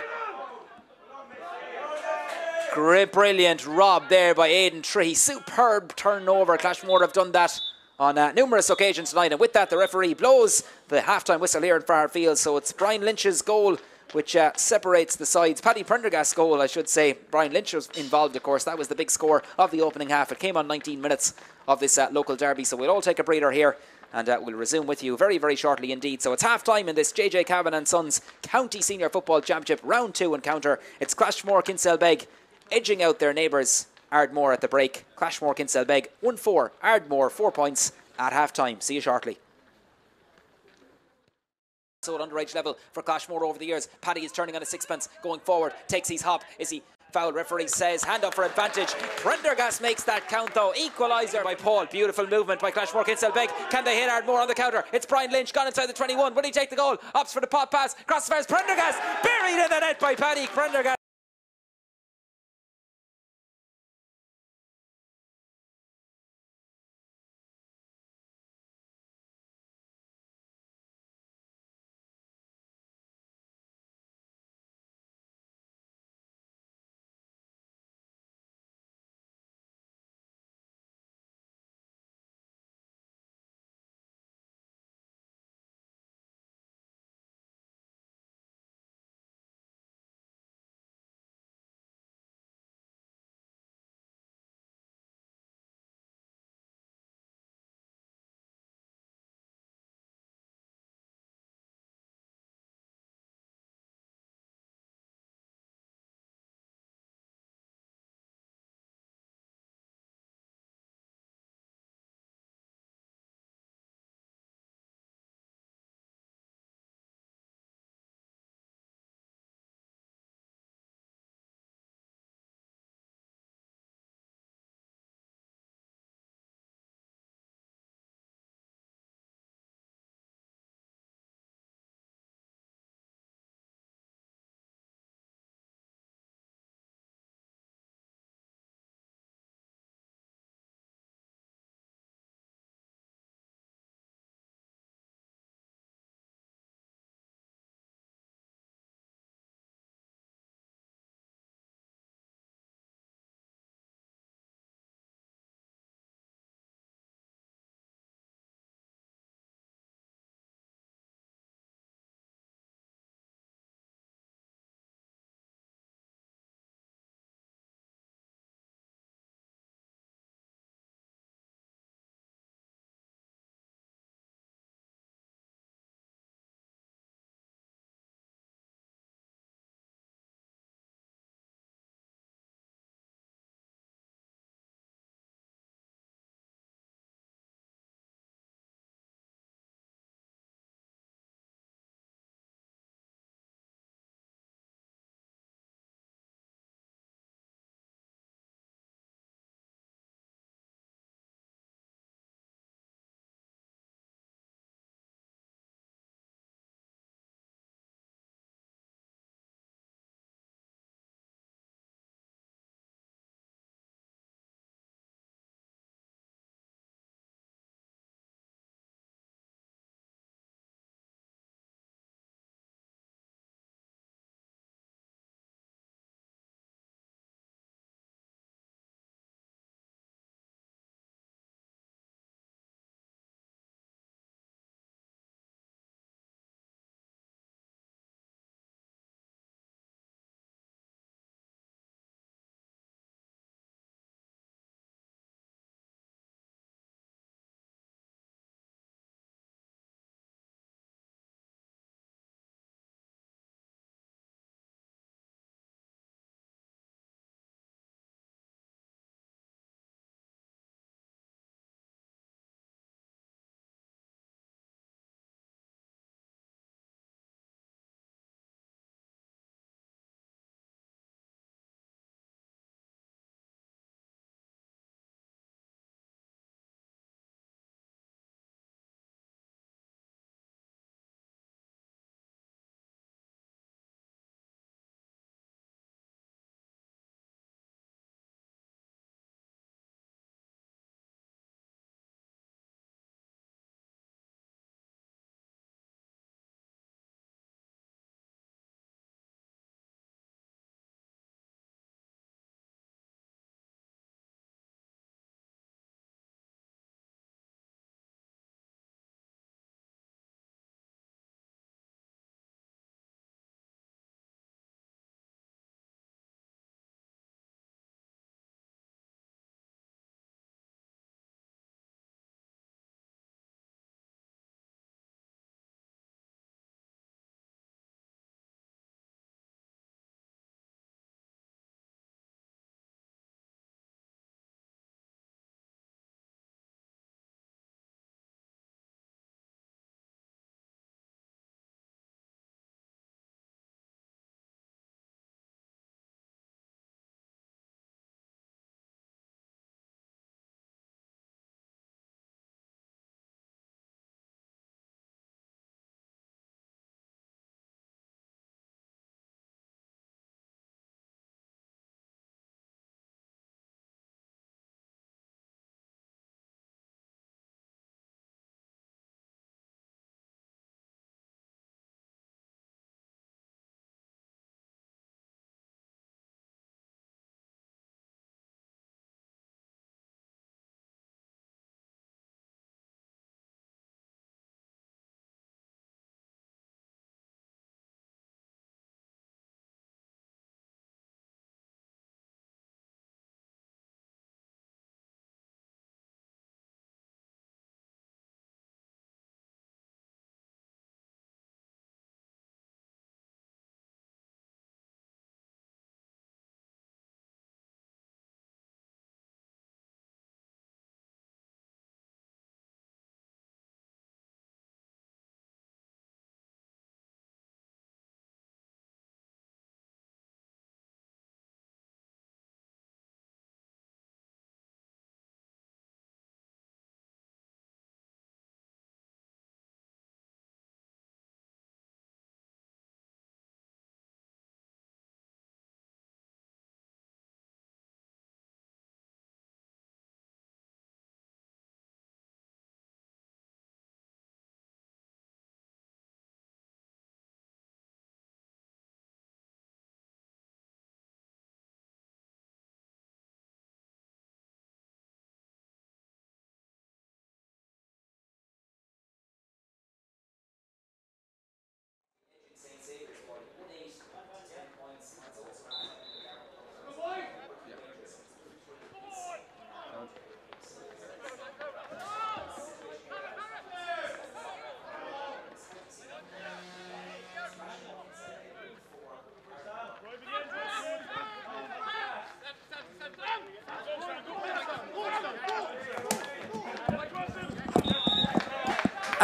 Great, brilliant rob there by Aidan Tree. Superb turnover. Clashmore have done that on numerous occasions tonight. And with that, the referee blows the half-time whistle here in Farrar Field. So it's Brian Lynch's goal which separates the sides. Paddy Prendergast's goal, I should say. Brian Lynch was involved, of course. That was the big score of the opening half. It came on 19 minutes of this local derby, so we'll all take a breather here, and we'll resume with you very, very shortly indeed. So it's half-time in this JJ Cavan and Sons County Senior Football Championship Round 2 encounter. It's Clashmore Kinsalebeg edging out their neighbours Ardmore at the break. Clashmore Kinsalebeg 1-4, Ardmore 4 points at half-time. See you shortly. So at underage level for Clashmore over the years. Paddy is turning on a sixpence, going forward, takes his hop. Is he foul? Referee says hand up for advantage. Prendergast makes that count though. Equaliser by Paul. Beautiful movement by Clashmore Kinsalebeg. Can they hit Ardmore on the counter? It's Brian Lynch gone inside the 21. Will he take the goal? Opts for the pop pass. Crossfires Prendergast. Buried in the net by Paddy Prendergast.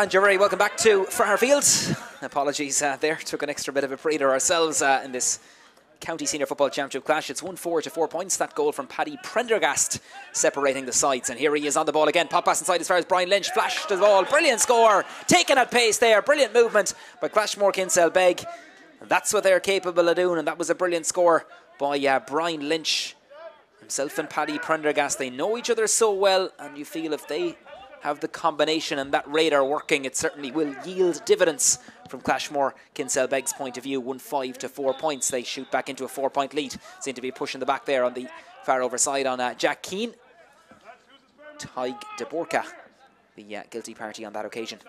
And you're very welcome back to Fairfield. Apologies there, took an extra bit of a breather ourselves in this County Senior Football Championship clash. It's 1-4 to 4 points. That goal from Paddy Prendergast separating the sides. And here he is on the ball again. Pop pass inside as far as Brian Lynch. Flashed the ball. Brilliant score. Taken at pace there. Brilliant movement by Clashmore Kinsalebeg. And that's what they're capable of doing. And that was a brilliant score by Brian Lynch. Himself and Paddy Prendergast, they know each other so well. And you feel if they have the combination and that radar working, it certainly will yield dividends from Clashmore Kinsalebeg's point of view. 1-5 to 4 points. They shoot back into a 4-point lead. Seem to be pushing the back there on the far over side on Jack Keane. Tig de Borca, the guilty party on that occasion.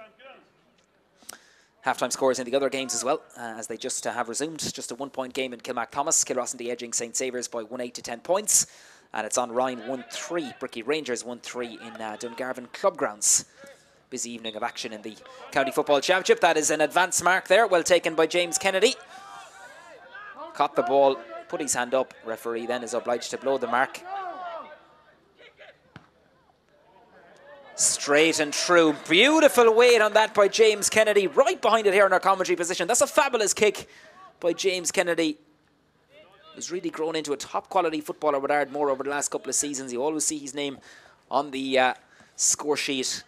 Half-time scores in the other games as well, as they just have resumed. Just a 1-point game in Kilmac-Thomas. Kilrossenty edging St. Saviour's by 1-8 to 10 points. And it's on Ryan 1-3. Bricky Rangers 1-3 in Dungarvan Club Grounds. Busy evening of action in the County Football Championship. That is an advance mark there, well taken by James Kennedy. Caught the ball, put his hand up. Referee then is obliged to blow the mark. Straight and true. Beautiful weight on that by James Kennedy. Right behind it here in our commentary position. That's a fabulous kick by James Kennedy. He's really grown into a top quality footballer with Ardmore over the last couple of seasons. You always see his name on the score sheet,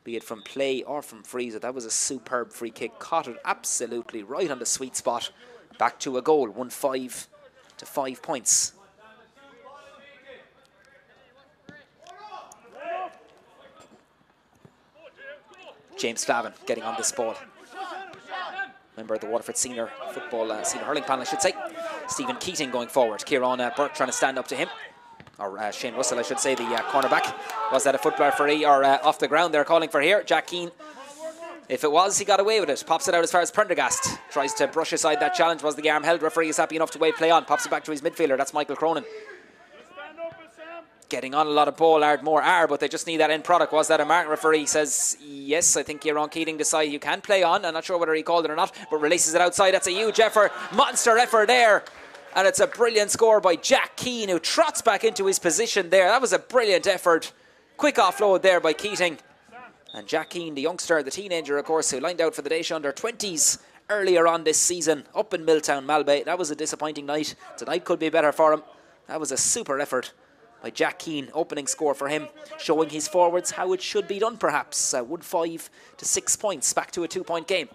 be it from play or from frees. That was a superb free kick. Caught it absolutely right on the sweet spot. Back to a goal. 1-5 to 5 points. James Flavin getting on this ball. Member of the Waterford Senior Football, Senior Hurling panel, I should say. Stephen Keating going forward. Kieran Burke trying to stand up to him. Or Shane Russell, I should say, the cornerback. Was that a football referee or off the ground they're calling for here? Jack Keane, if it was, he got away with it. Pops it out as far as Prendergast. Tries to brush aside that challenge. Was the arm held? Referee is happy enough to wave play on. Pops it back to his midfielder. That's Michael Cronin. Getting on a lot of ball, Ardmore are, but they just need that end product. Was that a mark? Referee says yes. I think Kieran Keating decided you can play on. I'm not sure whether he called it or not, but releases it outside. That's a huge effort, monster effort there. And it's a brilliant score by Jack Keane, who trots back into his position there. That was a brilliant effort. Quick offload there by Keating. And Jack Keane, the youngster, the teenager, of course, who lined out for the Daesh under-20s earlier on this season up in Milltown, Malbay. That was a disappointing night. Tonight could be better for him. That was a super effort by Jack Keane, opening score for him, showing his forwards how it should be done perhaps. 1-5 to 6 points, back to a 2-point game.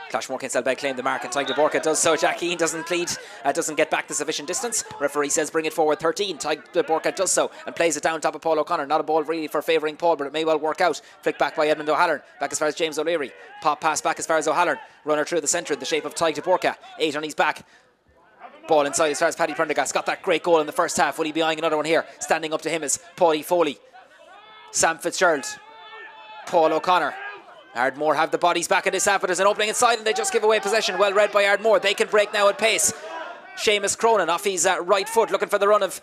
Clashmore Kinsalebeg claim the mark and Tig de Borca does so. Jack Keane doesn't plead, doesn't get back the sufficient distance. Referee says bring it forward 13. Tig de Borca does so and plays it down top of Paul O'Connor. Not a ball really for favouring Paul, but it may well work out. Flick back by Edmund O'Halloran, back as far as James O'Leary. Pop pass back as far as O'Halloran. Runner through the centre in the shape of Tig de Borca. 8 on his back. Ball inside as far as Paddy Prendergast. Got that great goal in the first half. Will he be eyeing another one here? Standing up to him is Paulie Foley. Sam Fitzgerald. Paul O'Connor. Ardmore have the bodies back in this half, but there's an opening inside and they just give away possession. Well read by Ardmore. They can break now at pace. Seamus Cronin off his right foot, looking for the run of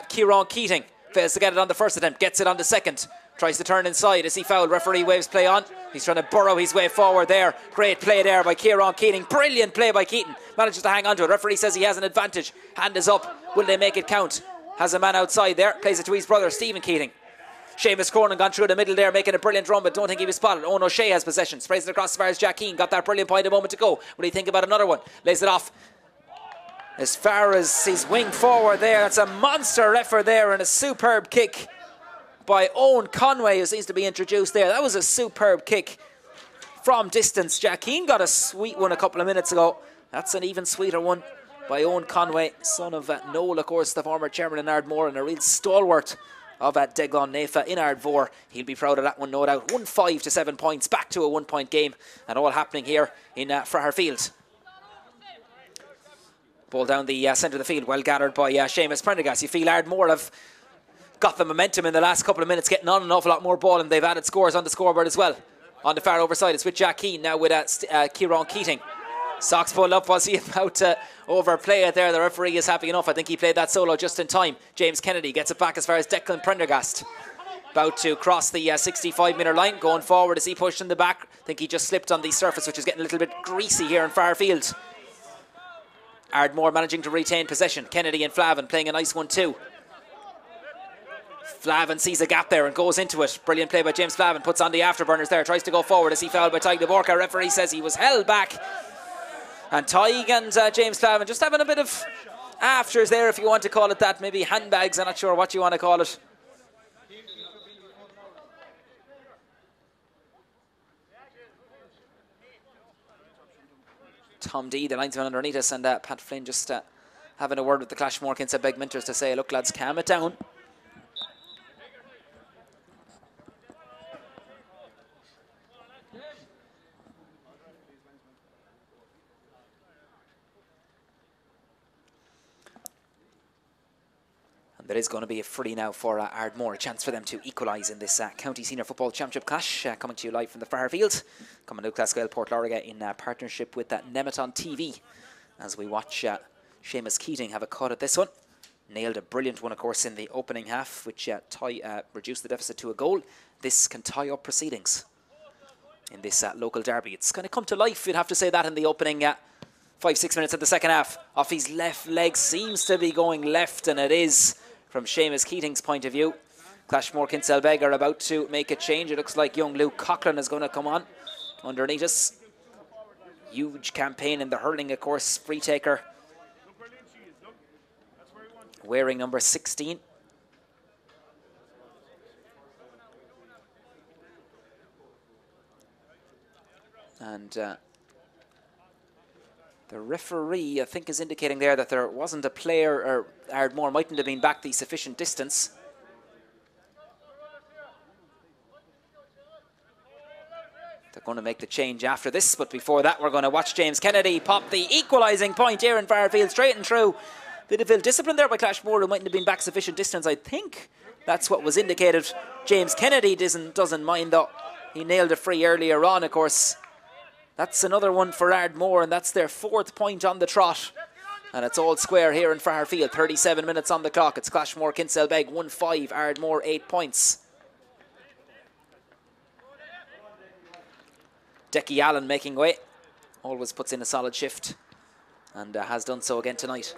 Kieran Keating. Fails to get it on the first attempt, gets it on the second. Tries to turn inside. Is he fouled? Referee waves play on. He's trying to burrow his way forward there. Great play there by Kieran Keating. Brilliant play by Keating. Manages to hang on to it. Referee says he has an advantage. Hand is up. Will they make it count? Has a man outside there. Plays it to his brother, Stephen Keating. Seamus Cronin gone through the middle there, making a brilliant run, but don't think he was spotted. Owen O'Shea has possession. Sprays it across as far as Jack Keane. Got that brilliant point a moment to go. Will he think about another one? Lays it off as far as his wing forward there. That's a monster effort there and a superb kick by Owen Conway, who seems to be introduced there. That was a superb kick from distance. Jack Keane got a sweet one a couple of minutes ago. That's an even sweeter one by Owen Conway, son of Noel, of course, the former chairman in Ardmore, and a real stalwart of Deglon Nefa in Ardmore. He'll be proud of that one, no doubt. 1-5 to 7 points, back to a 1-point game, and all happening here in Fairfield. Ball down the centre of the field, well gathered by Seamus Prendergast. You feel Ardmore have got the momentum in the last couple of minutes, getting on an awful lot more ball, and they've added scores on the scoreboard as well. On the far overside, it's with Jack Keane now with Kieran Keating. Socks pulled up. Was he about to overplay it there? The referee is happy enough. I think he played that solo just in time. James Kennedy gets it back as far as Declan Prendergast. About to cross the 65-metre line. Going forward as he pushed in the back. I think he just slipped on the surface, which is getting a little bit greasy here in Fairfield. Ardmore managing to retain possession. Kennedy and Flavin playing a nice 1-2. Flavin sees a gap there and goes into it. Brilliant play by James Flavin, puts on the afterburners there, tries to go forward as he fouled by Tig de Borca. Referee says he was held back. And Tig and James Flavin just having a bit of afters there, if you want to call it that. Maybe handbags, I'm not sure what you want to call it. Tom D, the linesman underneath us, and Pat Flynn just having a word with the Clashmore Kinsalebeg Minters to say, look lads, calm it down. And there is going to be a free now for Ardmore, a chance for them to equalise in this County Senior Football Championship clash, coming to you live from the Fairfield. Coming to Clashmore Port Lorga in partnership with Nemeton TV, as we watch Seamus Keating have a cut at this one. Nailed a brilliant one, of course, in the opening half, which reduced the deficit to a goal. This can tie up proceedings in this local derby. It's going to come to life, you'd have to say that, in the opening 5-6 minutes of the second half. Off his left leg, seems to be going left, and it is from Seamus Keating's point of view. Clashmore Kinsalebeg are about to make a change. It looks like young Luke Coughlin is going to come on underneath us. Huge campaign in the hurling, of course, free taker, wearing number 16. And the referee, I think, is indicating there that there wasn't a player, or Ardmore mightn't have been back the sufficient distance. They're going to make the change after this, but before that we're going to watch James Kennedy pop the equalising point here in Fairfield, straight and through. Bit of ill discipline there by Clashmore, who mightn't have been back sufficient distance. I think that's what was indicated. James Kennedy doesn't mind though. He nailed a free earlier on, of course. That's another one for Ardmore, and that's their 4th point on the trot. And it's all square here in Fairfield. 37 minutes on the clock. It's Clashmore Kinsalebeg 1-5, Ardmore 8 points. Decky Allen making way. Always puts in a solid shift, and has done so again tonight.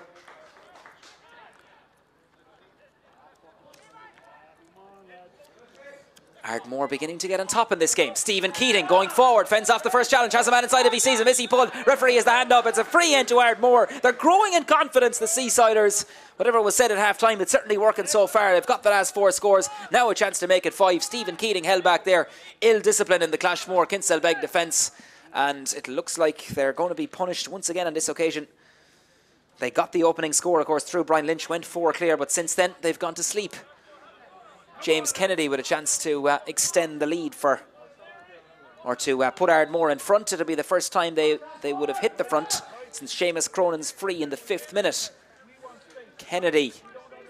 Ardmore beginning to get on top in this game. Stephen Keating going forward, fends off the first challenge, has a man inside if he sees him. Is he pulled? Referee has the hand up. It's a free into Ardmore. They're growing in confidence, the Seasiders. Whatever was said at half-time, it's certainly working so far. They've got the last 4 scores. Now a chance to make it 5. Stephen Keating held back there. Ill discipline in the Clashmore Kinsalebeg defence. And it looks like they're going to be punished once again on this occasion. They got the opening score, of course, through Brian Lynch, went 4 clear, but since then they've gone to sleep. James Kennedy with a chance to extend the lead to put Ardmore in front. It'll be the first time they would have hit the front since Seamus Cronin's free in the 5th minute. Kennedy,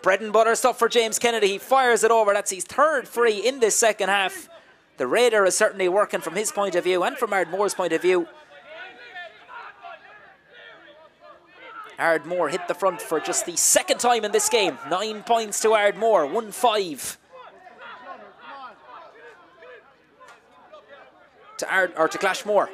bread and butter stuff for James Kennedy. He fires it over. That's his 3rd free in this second half. The radar is certainly working from his point of view and from Ardmore's point of view. Ardmore hit the front for just the 2nd time in this game. 9 points to Ardmore, 1-5. To Clashmore.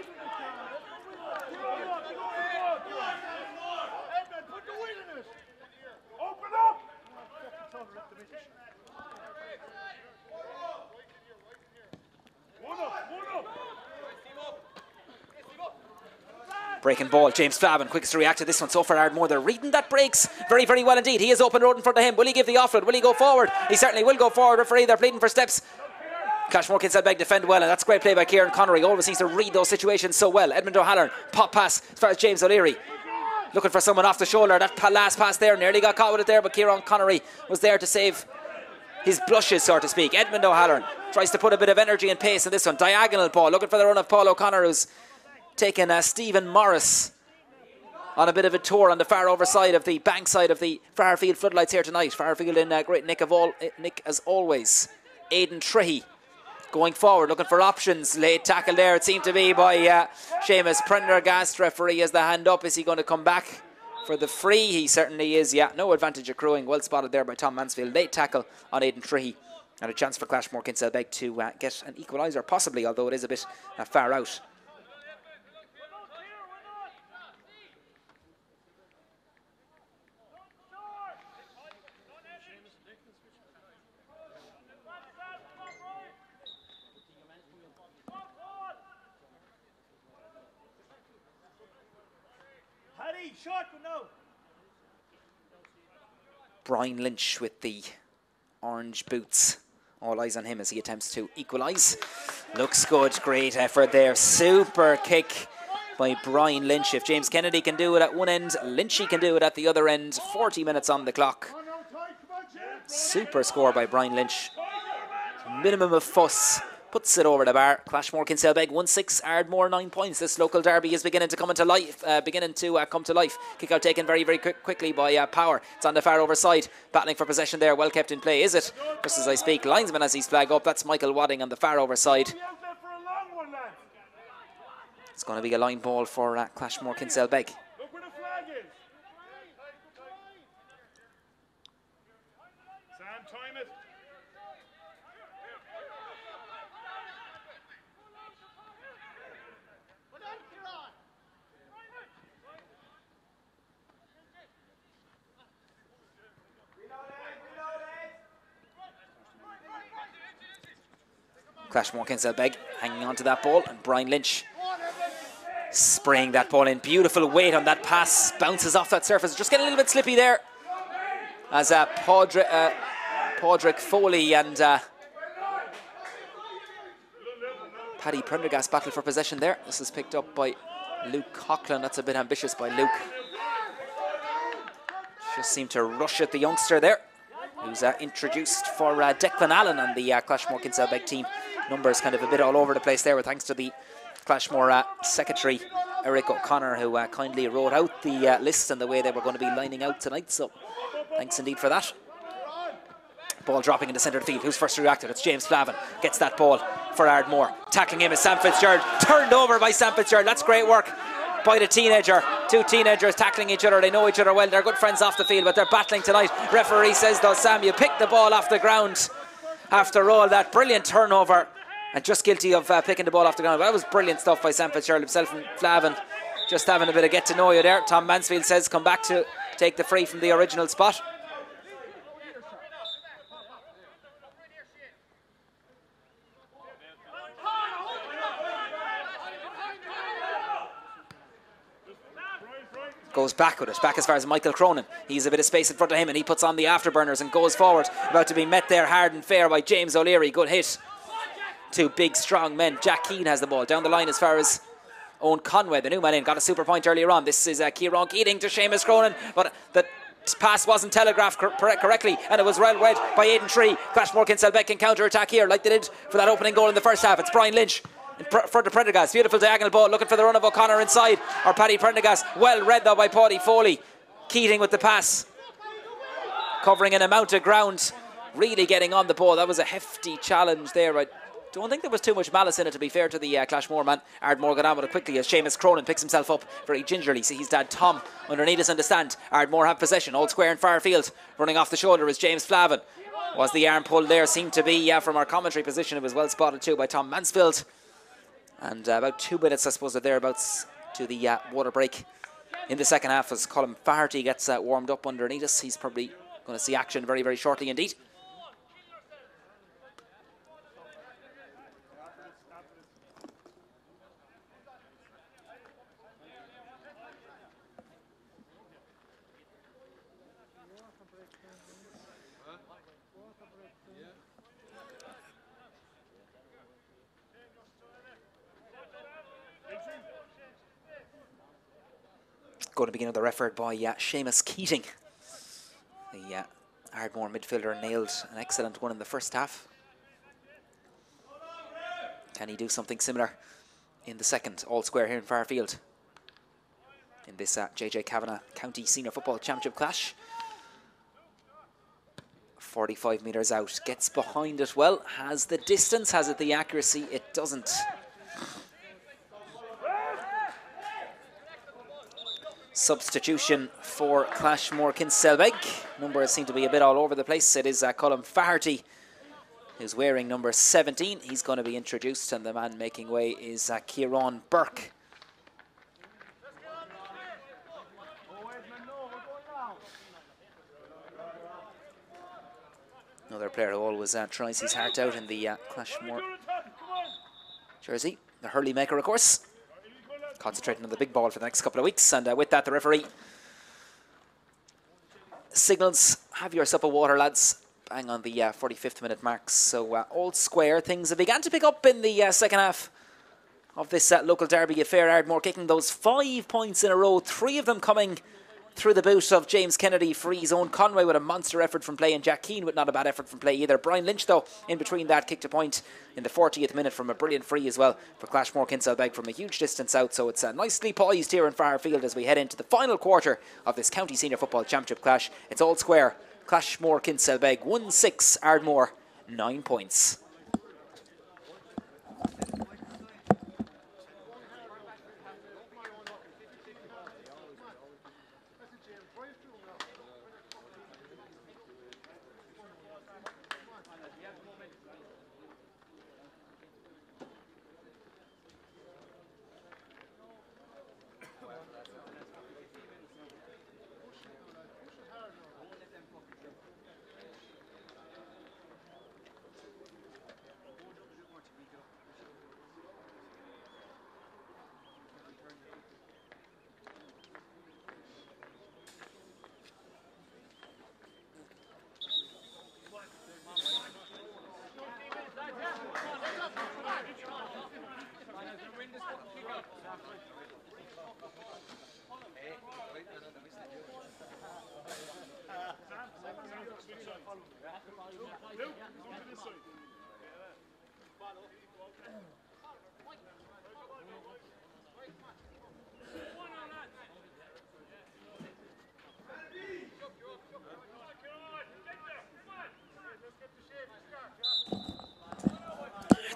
Breaking ball, James Flavin, quickest to react to this one so far. Ardmore, they're reading that breaks very, very well indeed. He is open road in front of him. Will he give the offload? Will he go forward? He certainly will go forward. Referee, they're pleading for steps. Clashmore Kinsalebeg defend well, and that's great play by Kieran Connery. Always seems to read those situations so well. Edmund O'Halloran, pop pass as far as James O'Leary. Looking for someone off the shoulder. That last pass there, nearly got caught with it there, but Kieran Connery was there to save his blushes, so to speak. Edmund O'Halloran tries to put a bit of energy and pace in this one. Diagonal ball, looking for the run of Paul O'Connor, who's taken Stephen Morris on a bit of a tour on the far overside of the bank side of the Fairfield floodlights here tonight. Fairfield in great nick as always. Aidan Trehey going forward, looking for options. Late tackle there, it seemed to be by Seamus Prendergast. Referee has the hand up. Is he going to come back for the free? He certainly is, yeah. No advantage accruing. Well spotted there by Tom Mansfield. Late tackle on Aidan Trehey. And a chance for Clashmore Kinsalebeg to get an equaliser, possibly, although it is a bit far out. Brian Lynch with the orange boots. All eyes on him as he attempts to equalise. Looks good, great effort there. Super kick by Brian Lynch. If James Kennedy can do it at one end, Lynchy can do it at the other end. 40 minutes on the clock. Super score by Brian Lynch. Minimum of fuss. Puts it over the bar. Clashmore Kinsalebeg 1-6, Ardmore 9 points. This local derby is beginning to come to life. Kick out taken very, very quickly by Power. It's on the far over side. Battling for possession there. Well kept in play, is it? Just as I speak, linesman as he's flag up. That's Michael Wadding on the far over side. It's going to be a line ball for Clashmore Kinsalebeg. Clashmore Kinsalebeg hanging on to that ball, and Brian Lynch spraying that ball in. Beautiful weight on that pass, bounces off that surface. Just getting a little bit slippy there as Padraig Foley and Paddy Prendergast battle for possession there. This is picked up by Luke Coughlin. That's a bit ambitious by Luke. Just seemed to rush at the youngster there, who's introduced for Declan Allen on the Clashmore Kinsalebeg team. Numbers kind of a bit all over the place there, thanks to the Clashmore secretary, Eric O'Connor, who kindly wrote out the list and the way they were going to be lining out tonight. So thanks indeed for that. Ball dropping in the centre of the field. Who's first reacted? It's James Flavin. Gets that ball for Ardmore. Tackling him is Sam Fitzgerald. Turned over by Sam Fitzgerald. That's great work by the teenager. Two teenagers tackling each other. They know each other well. They're good friends off the field, but they're battling tonight. Referee says, though, Sam, you picked the ball off the ground. After all, that brilliant turnover, and just guilty of picking the ball off the ground. But that was brilliant stuff by Sam Fitzgerald himself and Flavin. Just having a bit of get to know you there. Tom Mansfield says, come back to take the free from the original spot. Goes back with it, back as far as Michael Cronin. He's a bit of space in front of him and he puts on the afterburners and goes forward. About to be met there hard and fair by James O'Leary. Good hit. Two big strong men. Jack Keane has the ball down the line as far as Owen Conway, the new man in, got a super point earlier on. This is Kieran Keating to Seamus Cronin, but the pass wasn't telegraphed correctly and it was well read by Aidan Tree. Clashmore Kinsalebeg can counter-attack here like they did for that opening goal in the first half. It's Brian Lynch in front of Prendergast. Beautiful diagonal ball, looking for the run of O'Connor inside, or Paddy Prendergast. Well read though by Paddy Foley. Keating with the pass, covering an amount of ground, really getting on the ball. That was a hefty challenge there. I don't think there was too much malice in it, to be fair to the Clashmore man. Ardmore got on with it quickly as Seamus Cronin picks himself up very gingerly. See his dad Tom underneath us in the stand. Ardmore have possession, all square in far field. Running off the shoulder is James Flavin. Was the arm pull there? Seemed to be, from our commentary position. It was well spotted too by Tom Mansfield. And about 2 minutes, I suppose, or thereabouts to the water break in the second half as Colin Faherty gets warmed up underneath us. He's probably going to see action very, very shortly indeed. Going to begin with a effort by Seamus Keating. The Ardmore midfielder nailed an excellent one in the first half. Can he do something similar in the second? All square here in Farfield in this JJ Kavanagh County Senior Football Championship clash. 45 metres out, gets behind it well, has the distance, has it the accuracy? It doesn't. Substitution for Clashmore Kinsalebeg. Numbers seem to be a bit all over the place. It is Colin Faherty who's wearing number 17. He's going to be introduced, and the man making way is Kieran Burke. Another player who always tries his heart out in the Clashmore jersey. The hurley maker, of course. concentrating on the big ball for the next couple of weeks. And with that, the referee signals, have your sup of water, lads. Bang on the 45th minute mark. So all square. Things have began to pick up in the second half of this local derby affair. Ardmore kicking those 5 points in a row, 3 of them coming through the boot of James Kennedy for his own. Conway with a monster effort from play, and Jack Keane with not a bad effort from play either. Brian Lynch, though, in between that, kicked a point in the 40th minute from a brilliant free as well for Clashmore Kinsalebeg from a huge distance out. So it's nicely poised here in Farrfield as we head into the final quarter of this County Senior Football Championship clash. It's all square. Clashmore Kinsalebeg 1-6, Ardmore 9 points.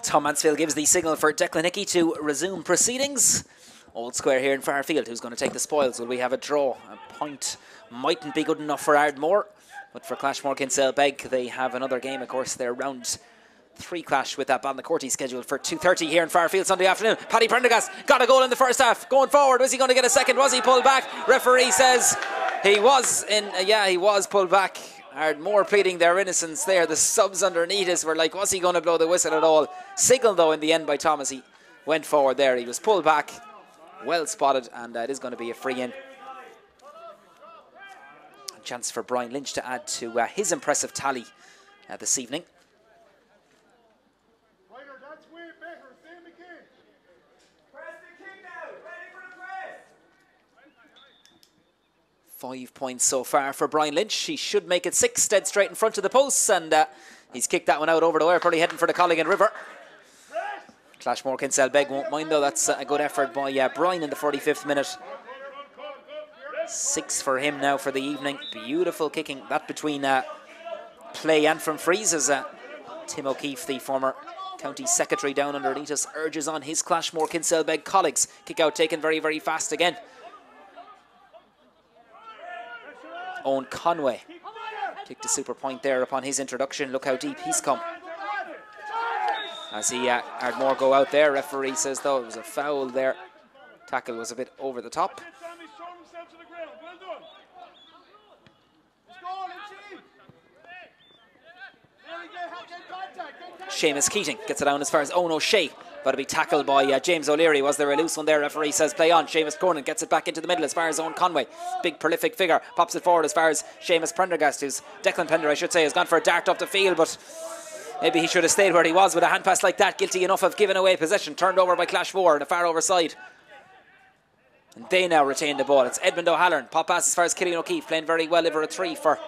Tom Mansfield gives the signal for Declan Hickey to resume proceedings. Old square here in Farrfield. Who's going to take the spoils? Will we have a draw? A point mightn't be good enough for Ardmore, but for Clashmore Kinsalebeg, they have another game. Of course, their round 3 clash with that Balnacourty scheduled for 2:30 here in Farrfield Sunday afternoon. Paddy Prendergast got a goal in the first half. Going forward, was he going to get a second? Was he pulled back? Referee says he was in. Yeah, he was pulled back. Ardmore pleading their innocence there. The subs underneath us were like, was he going to blow the whistle at all? Signal though in the end by Thomas. He went forward there. He was pulled back. Well spotted, and it is going to be a free in. A chance for Brian Lynch to add to his impressive tally this evening. 5 points so far for Brian Lynch. He should make it 6, dead straight in front of the posts, and he's kicked that one out over the wire, probably heading for the Colligan River. Clashmore Kinsalebeg won't mind though. That's a good effort by Brian in the 45th minute. 6 for him now for the evening. Beautiful kicking, that between play and from frees, as Tim O'Keefe, the former county secretary down underneath us, urges on his Clashmore Kinsalebeg colleagues. Kick out taken very, very fast again. Owen Conway kicked a super point there upon his introduction. Look how deep he's come. As he Ardmore go out there, referee says though it was a foul there. Tackle was a bit over the top. Seamus Keating gets it down as far as Owen O'Shea. But to be tackled by James O'Leary. Was there a loose one there? Referee says play on. Seamus Cronin gets it back into the middle as far as Owen Conway. Big prolific figure. Pops it forward as far as Seamus Prendergast, who's Declan Pender, I should say, has gone for a dart up the field, but maybe he should have stayed where he was with a hand pass like that. Guilty enough of giving away possession. Turned over by Clashmore on the far over side. And they now retain the ball. It's Edmund O'Halloran. Pop pass as far as Killian O'Keefe. Playing very well over a 3 for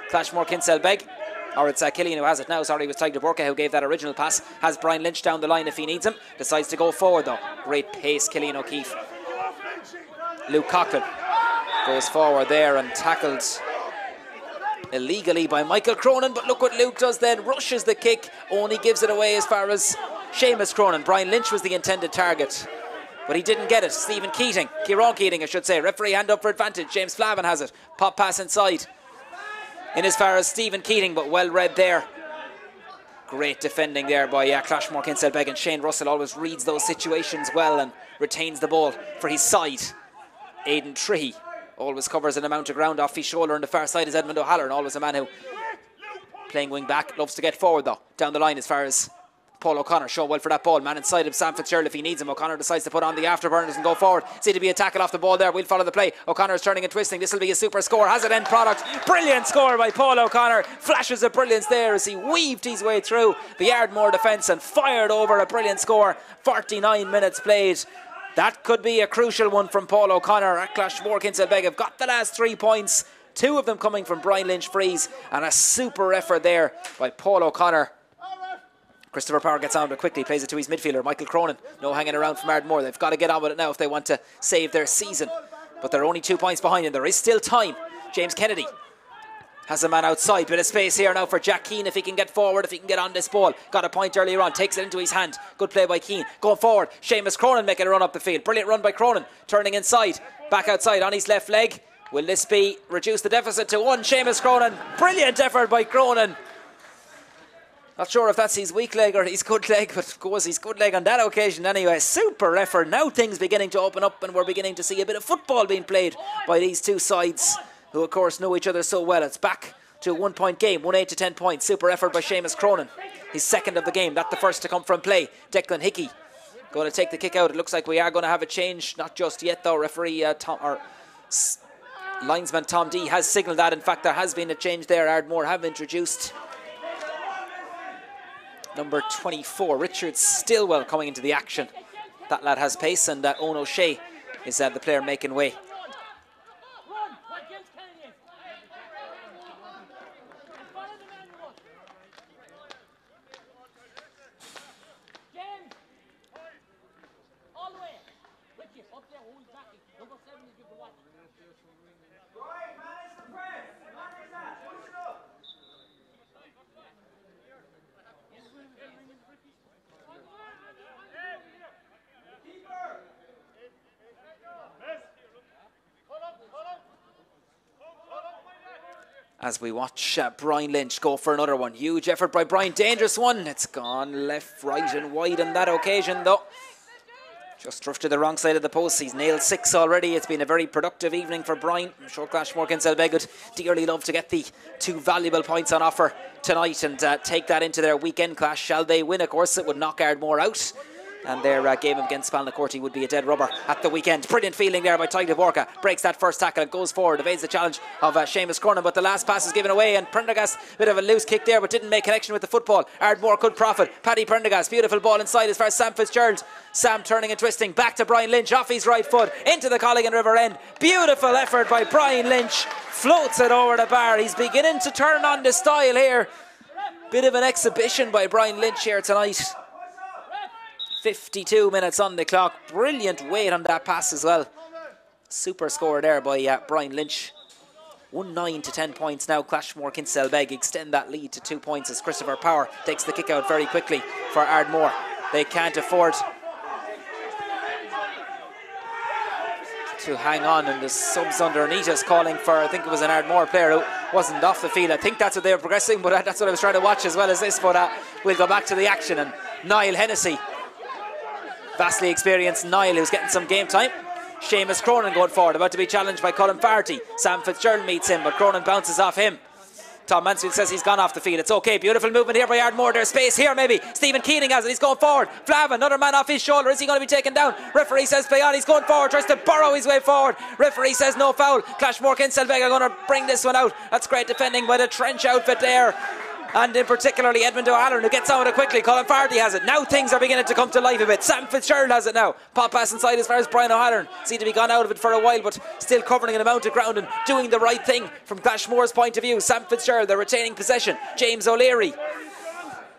Clashmore Kinsalebeg. Or it's Killian who has it now. Sorry, it was Tiger Burka who gave that original pass. Has Brian Lynch down the line if he needs him. Decides to go forward though. Great pace, Killian O'Keefe. Luke Coughlin goes forward there and tackled illegally by Michael Cronin. But look what Luke does then. Rushes the kick. Only gives it away as far as Seamus Cronin. Brian Lynch was the intended target, but he didn't get it. Stephen Keating. Kieran Keating, I should say. Referee hand up for advantage. James Flavin has it. Pop pass inside. In as far as Stephen Keating, but well read there. Great defending there by Clashmore Kinsalebeg, and Shane Russell always reads those situations well and retains the ball for his side. Aidan Tree always covers an amount of ground off his shoulder. On the far side is Edmund O'Halloran, always a man who, playing wing back, loves to get forward though. Down the line as far as Paul O'Connor show well for that ball. Man inside him, Sam Fitzgerald if he needs him. O'Connor decides to put on the afterburners and go forward. See to be a tackle off the ball there. We'll follow the play. O'Connor is turning and twisting. This will be a super score. Has an end product. Brilliant score by Paul O'Connor. Flashes of brilliance there as he weaved his way through the Ardmore defence and fired over a brilliant score. 49 minutes played. That could be a crucial one from Paul O'Connor at Clashmore Kinsalebeg. Have got the last 3 points. 2 of them coming from Brian Lynch frees, and a super effort there by Paul O'Connor. Christopher Power gets on with it quickly, plays it to his midfielder, Michael Cronin. No hanging around from Ardmore. They've got to get on with it now if they want to save their season. But they're only 2 points behind, and there is still time. James Kennedy has a man outside. Bit of space here now for Jack Keane if he can get forward, if he can get on this ball. Got a point earlier on, takes it into his hand. Good play by Keane. Going forward, Seamus Cronin making a run up the field. Brilliant run by Cronin. Turning inside, back outside on his left leg. Will this be reduce the deficit to 1? Seamus Cronin. Brilliant effort by Cronin. Not sure if that's his weak leg or his good leg, but of course his good leg on that occasion anyway. Super effort. Now things beginning to open up and we're beginning to see a bit of football being played by these two sides who of course know each other so well. It's back to a 1 point game, 1-8 to 10 points. Super effort by Seamus Cronin. His second of the game, that's the first to come from play. Declan Hickey going to take the kick out. It looks like we are going to have a change, not just yet though. Referee linesman Tom D has signalled that. In fact, there has been a change there. Ardmore have introduced number 24, Richard Stillwell, coming into the action. That lad has pace, and Owen O'Shea is the player making way. As we watch Brian Lynch go for another one. Huge effort by Brian. Dangerous one. It's gone left, right and wide on that occasion though. Just rough to the wrong side of the post. He's nailed 6 already. It's been a very productive evening for Brian. I'm sure Clashmore Kinsalebeg would dearly love to get the 2 valuable points on offer tonight and take that into their weekend clash. Shall they win, of course, it would knock Ardmore out. And their game against Balnacourty would be a dead rubber at the weekend. Brilliant fielding there by Tyler Borka. Breaks that first tackle and goes forward. Evades the challenge of Seamus Cronin, but the last pass is given away. And Prendergast, bit of a loose kick there, but didn't make connection with the football. Ardmore could profit. Paddy Prendergast, beautiful ball inside as far as Sam Fitzgerald. Sam turning and twisting. Back to Brian Lynch, off his right foot, into the Colligan River end. Beautiful effort by Brian Lynch. Floats it over the bar. He's beginning to turn on the style here. Bit of an exhibition by Brian Lynch here tonight. 52 minutes on the clock. Brilliant weight on that pass as well. Super score there by Brian Lynch. 1-9 to 10 points now. Clashmore Kinsalebeg extend that lead to 2 points as Christopher Power takes the kick out very quickly for Ardmore. They can't afford to hang on, and the subs underneath us calling for, I think it was an Ardmore player who wasn't off the field. I think that's what they were progressing, but that's what I was trying to watch as well as this. But we'll go back to the action, and Niall Hennessy, vastly experienced Niall, who's getting some game time. Seamus Cronin going forward, about to be challenged by Colin Farty. Sam Fitzgerald meets him, but Cronin bounces off him. Tom Mansfield says he's gone off the field. It's okay. Beautiful movement here by Ardmore. There's space here maybe. Stephen Keening has it. He's going forward. Flav, another man off his shoulder. Is he going to be taken down? Referee says play on. He's going forward. Tries to burrow his way forward. Referee says no foul. Clashmore Kinsalebeg are going to bring this one out. That's great defending by the Trench outfit there. And in particularly Edmund O'Halloran, who gets on with it quickly. Colin Farty has it. Now things are beginning to come to life a bit. Sam Fitzgerald has it now. Pop pass inside as far as Brian O'Halloran. Seemed to be gone out of it for a while, but still covering an amount of ground and doing the right thing from Clashmore's point of view. Sam Fitzgerald, they're retaining possession. James O'Leary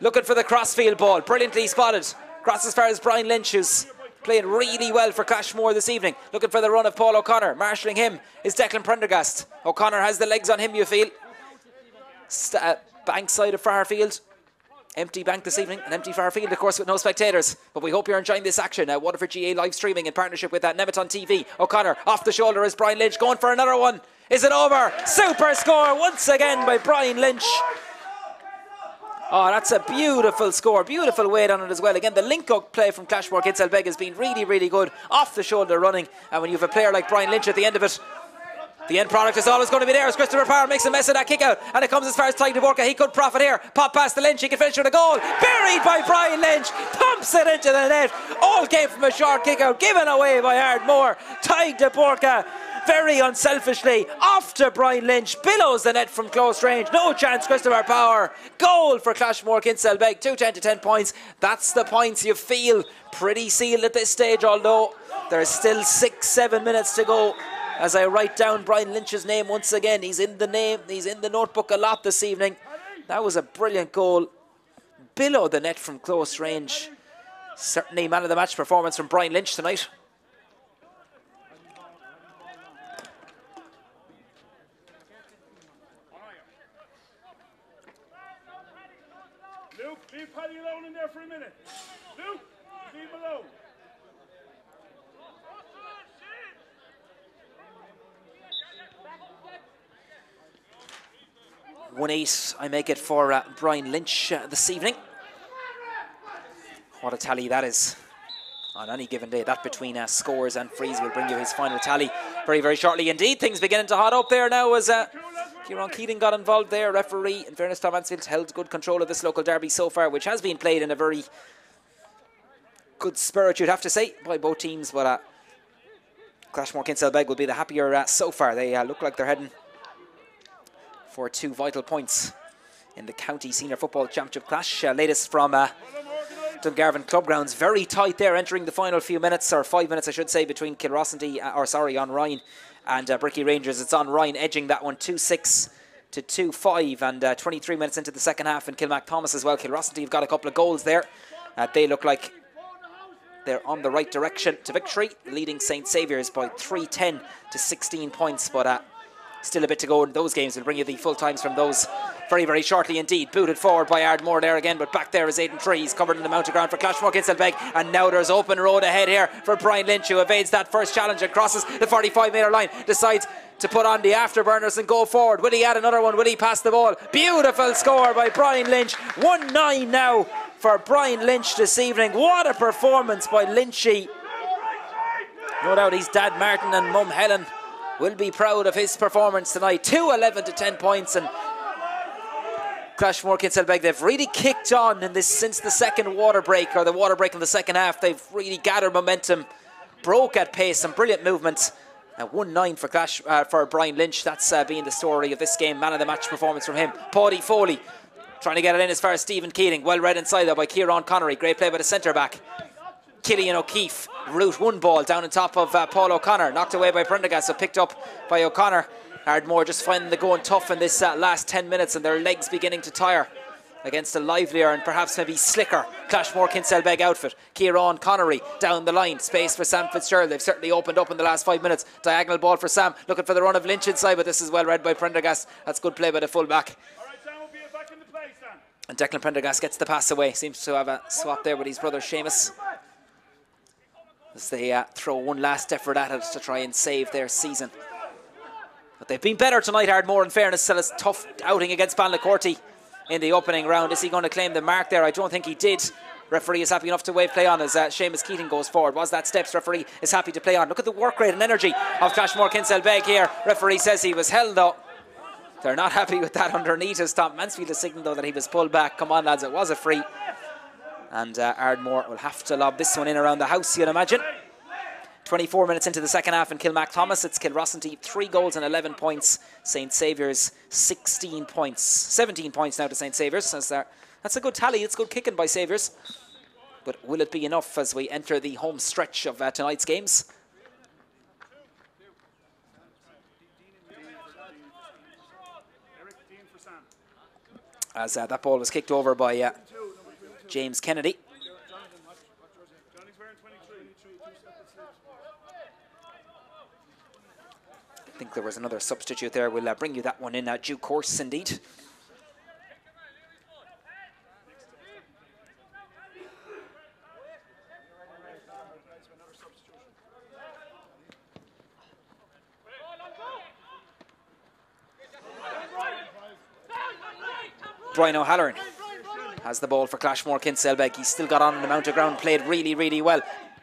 looking for the crossfield ball. Brilliantly spotted. Cross as far as Brian Lynch, who's playing really well for Clashmore this evening. Looking for the run of Paul O'Connor. Marshalling him is Declan Prendergast. O'Connor has the legs on him, you feel. Bank side of Farfield. Empty bank this evening, an empty Farfield of course with no spectators, but we hope you're enjoying this action. Waterford GA live streaming in partnership with Nemeton TV. O'Connor off the shoulder as Brian Lynch going for another one. Is it over? Super score once again by Brian Lynch. Oh, that's a beautiful score, beautiful weight on it as well. Again, the link-up play from Clashmore Kinsalebeg has been really, really good. Off the shoulder running, and when you have a player like Brian Lynch at the end of it, The end product is always going to be there as Christopher Power makes a mess of that kick out, and it comes as far as Tyke de Borca. He could profit here. Pop past the Lynch, he can finish with a goal. Buried by Brian Lynch, pumps it into the net. All came from a short kick out, given away by Ardmore. Tyke de Borca, very unselfishly, off to Brian Lynch, billows the net from close range. No chance, Christopher Power. Goal for Clashmore Kinsalebeg, 2-10 to 10 points. That's the points you feel pretty sealed at this stage, although there's still 6-7 minutes to go. As I write down Brian Lynch's name once again, he's in the notebook a lot this evening. That was a brilliant goal. Below the net from close range. Certainly man of the match performance from Brian Lynch tonight. Luke, leave Paddy alone in there for a minute. Luke, leave him alone. 1-8, I make it for Brian Lynch this evening. What a tally that is on any given day. That between scores and frees will bring you his final tally very, very shortly indeed. Things beginning to hot up there now as Kieran Keating got involved there. Referee, in fairness, Tom Mansfield held good control of this local derby so far, which has been played in a very good spirit, you'd have to say, by both teams. But Clashmore Kinsalebeg will be the happier so far. They look like they're heading for 2 vital points in the County Senior Football Championship clash. Latest from Dungarvan Club Grounds. Very tight there entering the final few minutes, or 5 minutes I should say, between on Ryan and Bricky Rangers. It's on Ryan edging that one 2-6 to 2-5, and 23 minutes into the second half in Kilmac Thomas as well. Kilrossity have got a couple of goals there. They look like they're on the right direction to victory, leading St. Saviour's by 3-10 to 16 points, but still a bit to go in those games. We'll bring you the full times from those very, very shortly indeed. Booted forward by Ardmore there again, but back there is Aidan Trees, covered in the mounted ground for Clashmore Kinsalebeg, and now there's open road ahead here for Brian Lynch, who evades that first challenge and crosses the 45-metre line, decides to put on the afterburners and go forward. Will he add another one? Will he pass the ball? Beautiful score by Brian Lynch. 1-9 now for Brian Lynch this evening. What a performance by Lynchy. No doubt his dad Martin and mum Helen will be proud of his performance tonight. 2-11 to 10 points, and Clashmore Kinsalebeg, they've really kicked on in this since the second water break, or the water break in the second half. They've really gathered momentum, broke at pace, some brilliant movement. 1-9 for Brian Lynch. That's been the story of this game. Man of the match performance from him. Paddy Foley trying to get it in as far as Stephen Keating. Well read inside there by Kieran Connery. Great play by the centre back. Killian O'Keefe, route one ball down on top of Paul O'Connor, knocked away by Prendergast, so picked up by O'Connor. Ardmore just finding the going tough in this last 10 minutes, and their legs beginning to tire against a livelier and perhaps maybe slicker Clashmore Kinsalebeg outfit. Kieran Connery down the line, space for Sam Fitzgerald. They've certainly opened up in the last 5 minutes. Diagonal ball for Sam, looking for the run of Lynch inside, but this is well read by Prendergast. That's good play by the full back. And Declan Prendergast gets the pass away. Seems to have a swap there with his brother Seamus, as they throw one last effort at it to try and save their season. But they've been better tonight, Ardmore, in fairness. Still a tough outing against Balnacorty in the opening round. Is he going to claim the mark there? I don't think he did. Referee is happy enough to wave play on as Seamus Keating goes forward. Was that steps? Referee is happy to play on. Look at the work rate and energy of Clashmore Kinsalebeg here. Referee says he was held though. They're not happy with that underneath as Tom Mansfield has signalled though that he was pulled back. Come on lads, it was a free. And Ardmore will have to lob this one in around the house, you'd imagine. 24 minutes into the second half in Kilmac Thomas. It's Kilrossity 3 goals and 11 points. St. Saviour's 16 points. 17 points now to St. Saviour's. That's a good tally. It's good kicking by Saviour's. But will it be enough as we enter the home stretch of tonight's games? As that ball was kicked over by James Kennedy. I think there was another substitute there. We'll bring you that one in due course indeed. Brian O'Halloran has the ball for Clashmore Kinsalebeg. He's still got on in the mounted ground, played really, really well.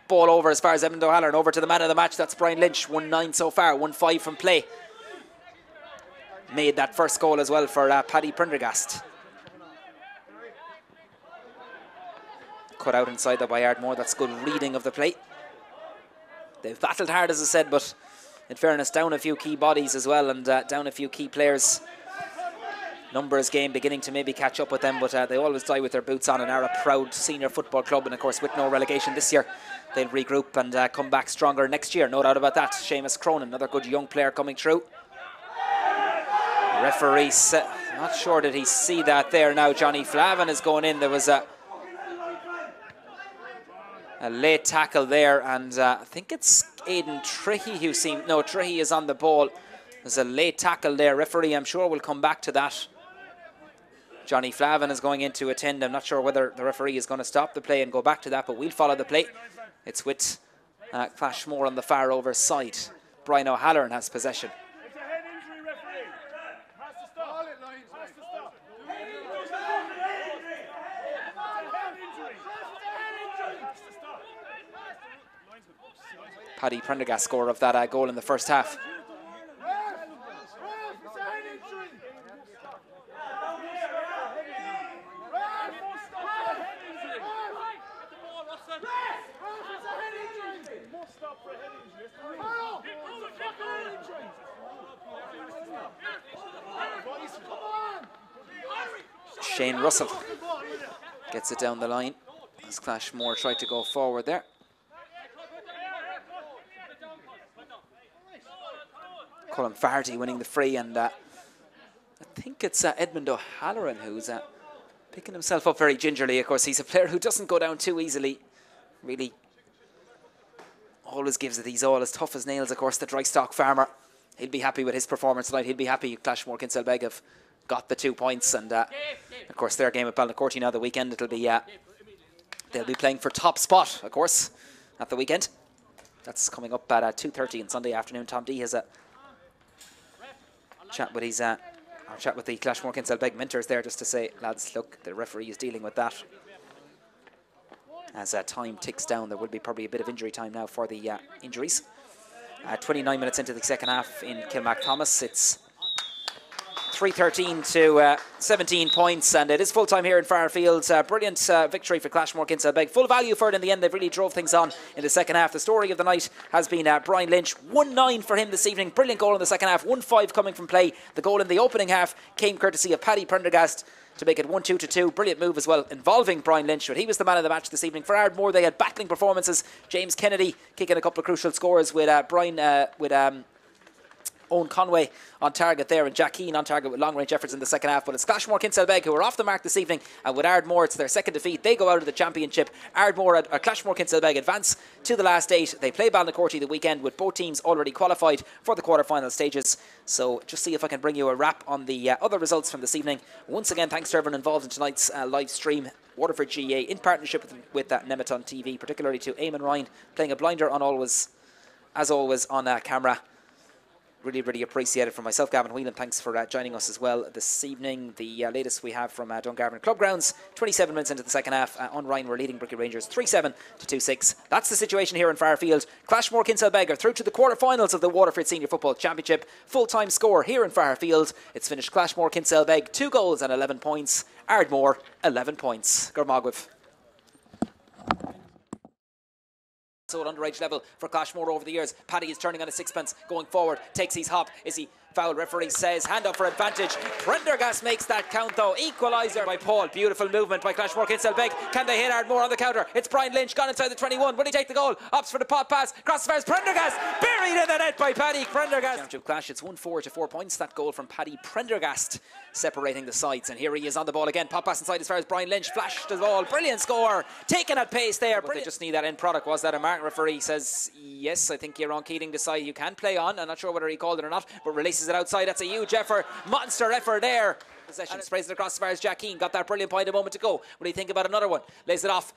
Ball over as far as Edmund O'Halloran, over to the man of the match. That's Brian Lynch. 1-9 so far, 1-5 from play. made that first goal as well for Paddy Prendergast. Cut out inside there by Ardmore. That's good reading of the play. They've battled hard, as I said, but in fairness, down a few key bodies as well, and down a few key players. Numbers game beginning to maybe catch up with them, but they always die with their boots on and are a proud senior football club. And of course, with no relegation this year, they'll regroup and come back stronger next year, no doubt about that. Seamus Cronin, another good young player coming through. Referee, not sure did he see that there. Now Johnny Flavin is going in. There was a late tackle there, and I think it's Aidan Trihy who seemed... No, Trihy is on the ball. There's a late tackle there. Referee, I'm sure, will come back to that. Johnny Flavin is going in to attend. I'm not sure whether the referee is going to stop the play and go back to that, but we'll follow the play. It's with Clashmore on the far over side. Brian O'Halloran has possession. It's a head injury, referee. Has to stop. Has to stop. Paddy Prendergast scorer of that goal in the first half. Shane Russell gets it down the line as Clashmore tried to go forward there. Colin Farty winning the free, and I think it's Edmund O'Halloran who's picking himself up very gingerly. Of course, he's a player who doesn't go down too easily. Really always gives it his all, as tough as nails. Of course, the dry stock farmer, he'll be happy with his performance tonight. He'll be happy Clashmore Kinsalebeg have got the 2 points, and of course their game at Balnacourty now the weekend. It'll be they'll be playing for top spot, of course, at the weekend. That's coming up at 2:30 on Sunday afternoon. Tom D has a chat with his chat with the Clashmore Kinsalebeg mentors there, just to say, lads, look, the referee is dealing with that. As time ticks down, there will be probably a bit of injury time now for the injuries. 29 minutes into the second half in Kilmac Thomas. It's 3-13 to 17 points, and it is full time here in Fairfield. Brilliant victory for Clashmore Kinsalebeg. Full value for it in the end. They've really drove things on in the second half. The story of the night has been Brian Lynch. 1-9 for him this evening. Brilliant goal in the second half. 1-5 coming from play. The goal in the opening half came courtesy of Paddy Prendergast to make it 1-2 to 2. Brilliant move as well involving Brian Lynch, but he was the man of the match this evening. For Ardmore, they had battling performances. James Kennedy kicking a couple of crucial scores with Owen Conway on target there, and Jack Keane on target with long-range efforts in the second half. But it's Clashmore Kinsalebeg who are off the mark this evening, and with Ardmore, it's their second defeat. They go out of the championship. Clashmore Kinsalebeg advance to the last 8. They play Balnacourty the weekend, with both teams already qualified for the quarter-final stages. So just see if I can bring you a wrap on the other results from this evening. Once again, thanks to everyone involved in tonight's live stream. Waterford GA in partnership with Nematon TV, particularly to Eamon Ryan, playing a blinder on as always on camera. Really, really appreciate it from myself, Gavin Whelan. Thanks for joining us as well this evening. The latest we have from Dungarvan Club Grounds, 27 minutes into the second half. On Ryan, we're leading Bricky Rangers 3-7 to 2-6. That's the situation here in Fairfield. Clashmore Kinsalebeg are through to the quarter-finals of the Waterford Senior Football Championship. Full-time score here in Fairfield. It's finished Clashmore Kinsalebeg 2 goals and 11 points. Ardmore 11 points. Gormagwiv. So at underage level for Clashmore over the years. Paddy is turning on a sixpence, going forward, takes his hop. Is he foul? Referee says hand up for advantage. Prendergast makes that count though. Equaliser by Paul. Beautiful movement by Clashmore Kinsalebeg. Can they hit Ardmore on the counter? It's Brian Lynch gone inside the 21. Will he take the goal? Opts for the pop pass. Crossfires. Prendergast buried in the net by Paddy Prendergast. Championship clash. It's 1-4 to 4 points. That goal from Paddy Prendergast separating the sides, and here he is on the ball again. Pop pass inside as far as Brian Lynch flashed the ball. Brilliant score, taken at pace there. But they just need that end product. Was that a mark? Referee says yes. I think Ron Keating decided you can play on. I'm not sure whether he called it or not, but releases it outside. That's a huge effort, monster effort there. Possession, sprays it across as far as Jack Keane. Got that brilliant point a moment to go. What do you think about another one? Lays it off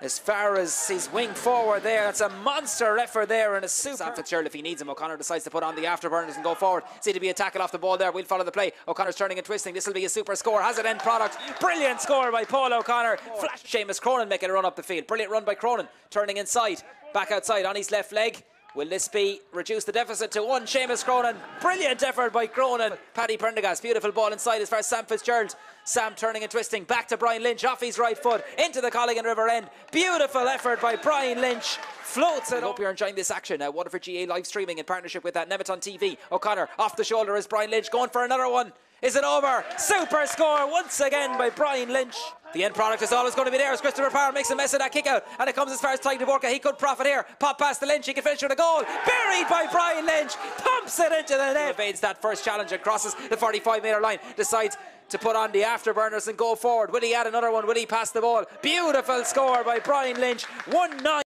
as far as his wing forward there. That's a monster effort there, and a super. Sam Fitzgerald, if he needs him. O'Connor decides to put on the afterburners and go forward. See to be a tackle off the ball there. We'll follow the play. O'Connor's turning and twisting. This will be a super score. Has it end product. Brilliant score by Paul O'Connor. Flash. Seamus Cronin making a run up the field. Brilliant run by Cronin. Turning inside. Back outside on his left leg. Will this be reduce the deficit to 1? Seamus Cronin, brilliant effort by Cronin. Paddy Prendergast, beautiful ball inside as far as Sam Fitzgerald. Sam turning and twisting, back to Brian Lynch, off his right foot, into the Colligan River end. Beautiful effort by Brian Lynch. Floats it. I hope you're enjoying this action. Waterford GA live streaming in partnership with Neviton TV. O'Connor off the shoulder as Brian Lynch going for another one. Is it over? Super score once again by Brian Lynch. The end product is always going to be there as Christopher Power makes a mess of that kick out, and it comes as far as Tyke Dvorka. He could profit here. Pop past the Lynch, he can finish with a goal. Buried by Brian Lynch, pumps it into the net. Evades that first challenge and crosses the 45-metre line. Decides to put on the afterburners and go forward. Will he add another one? Will he pass the ball? Beautiful score by Brian Lynch. 1-9.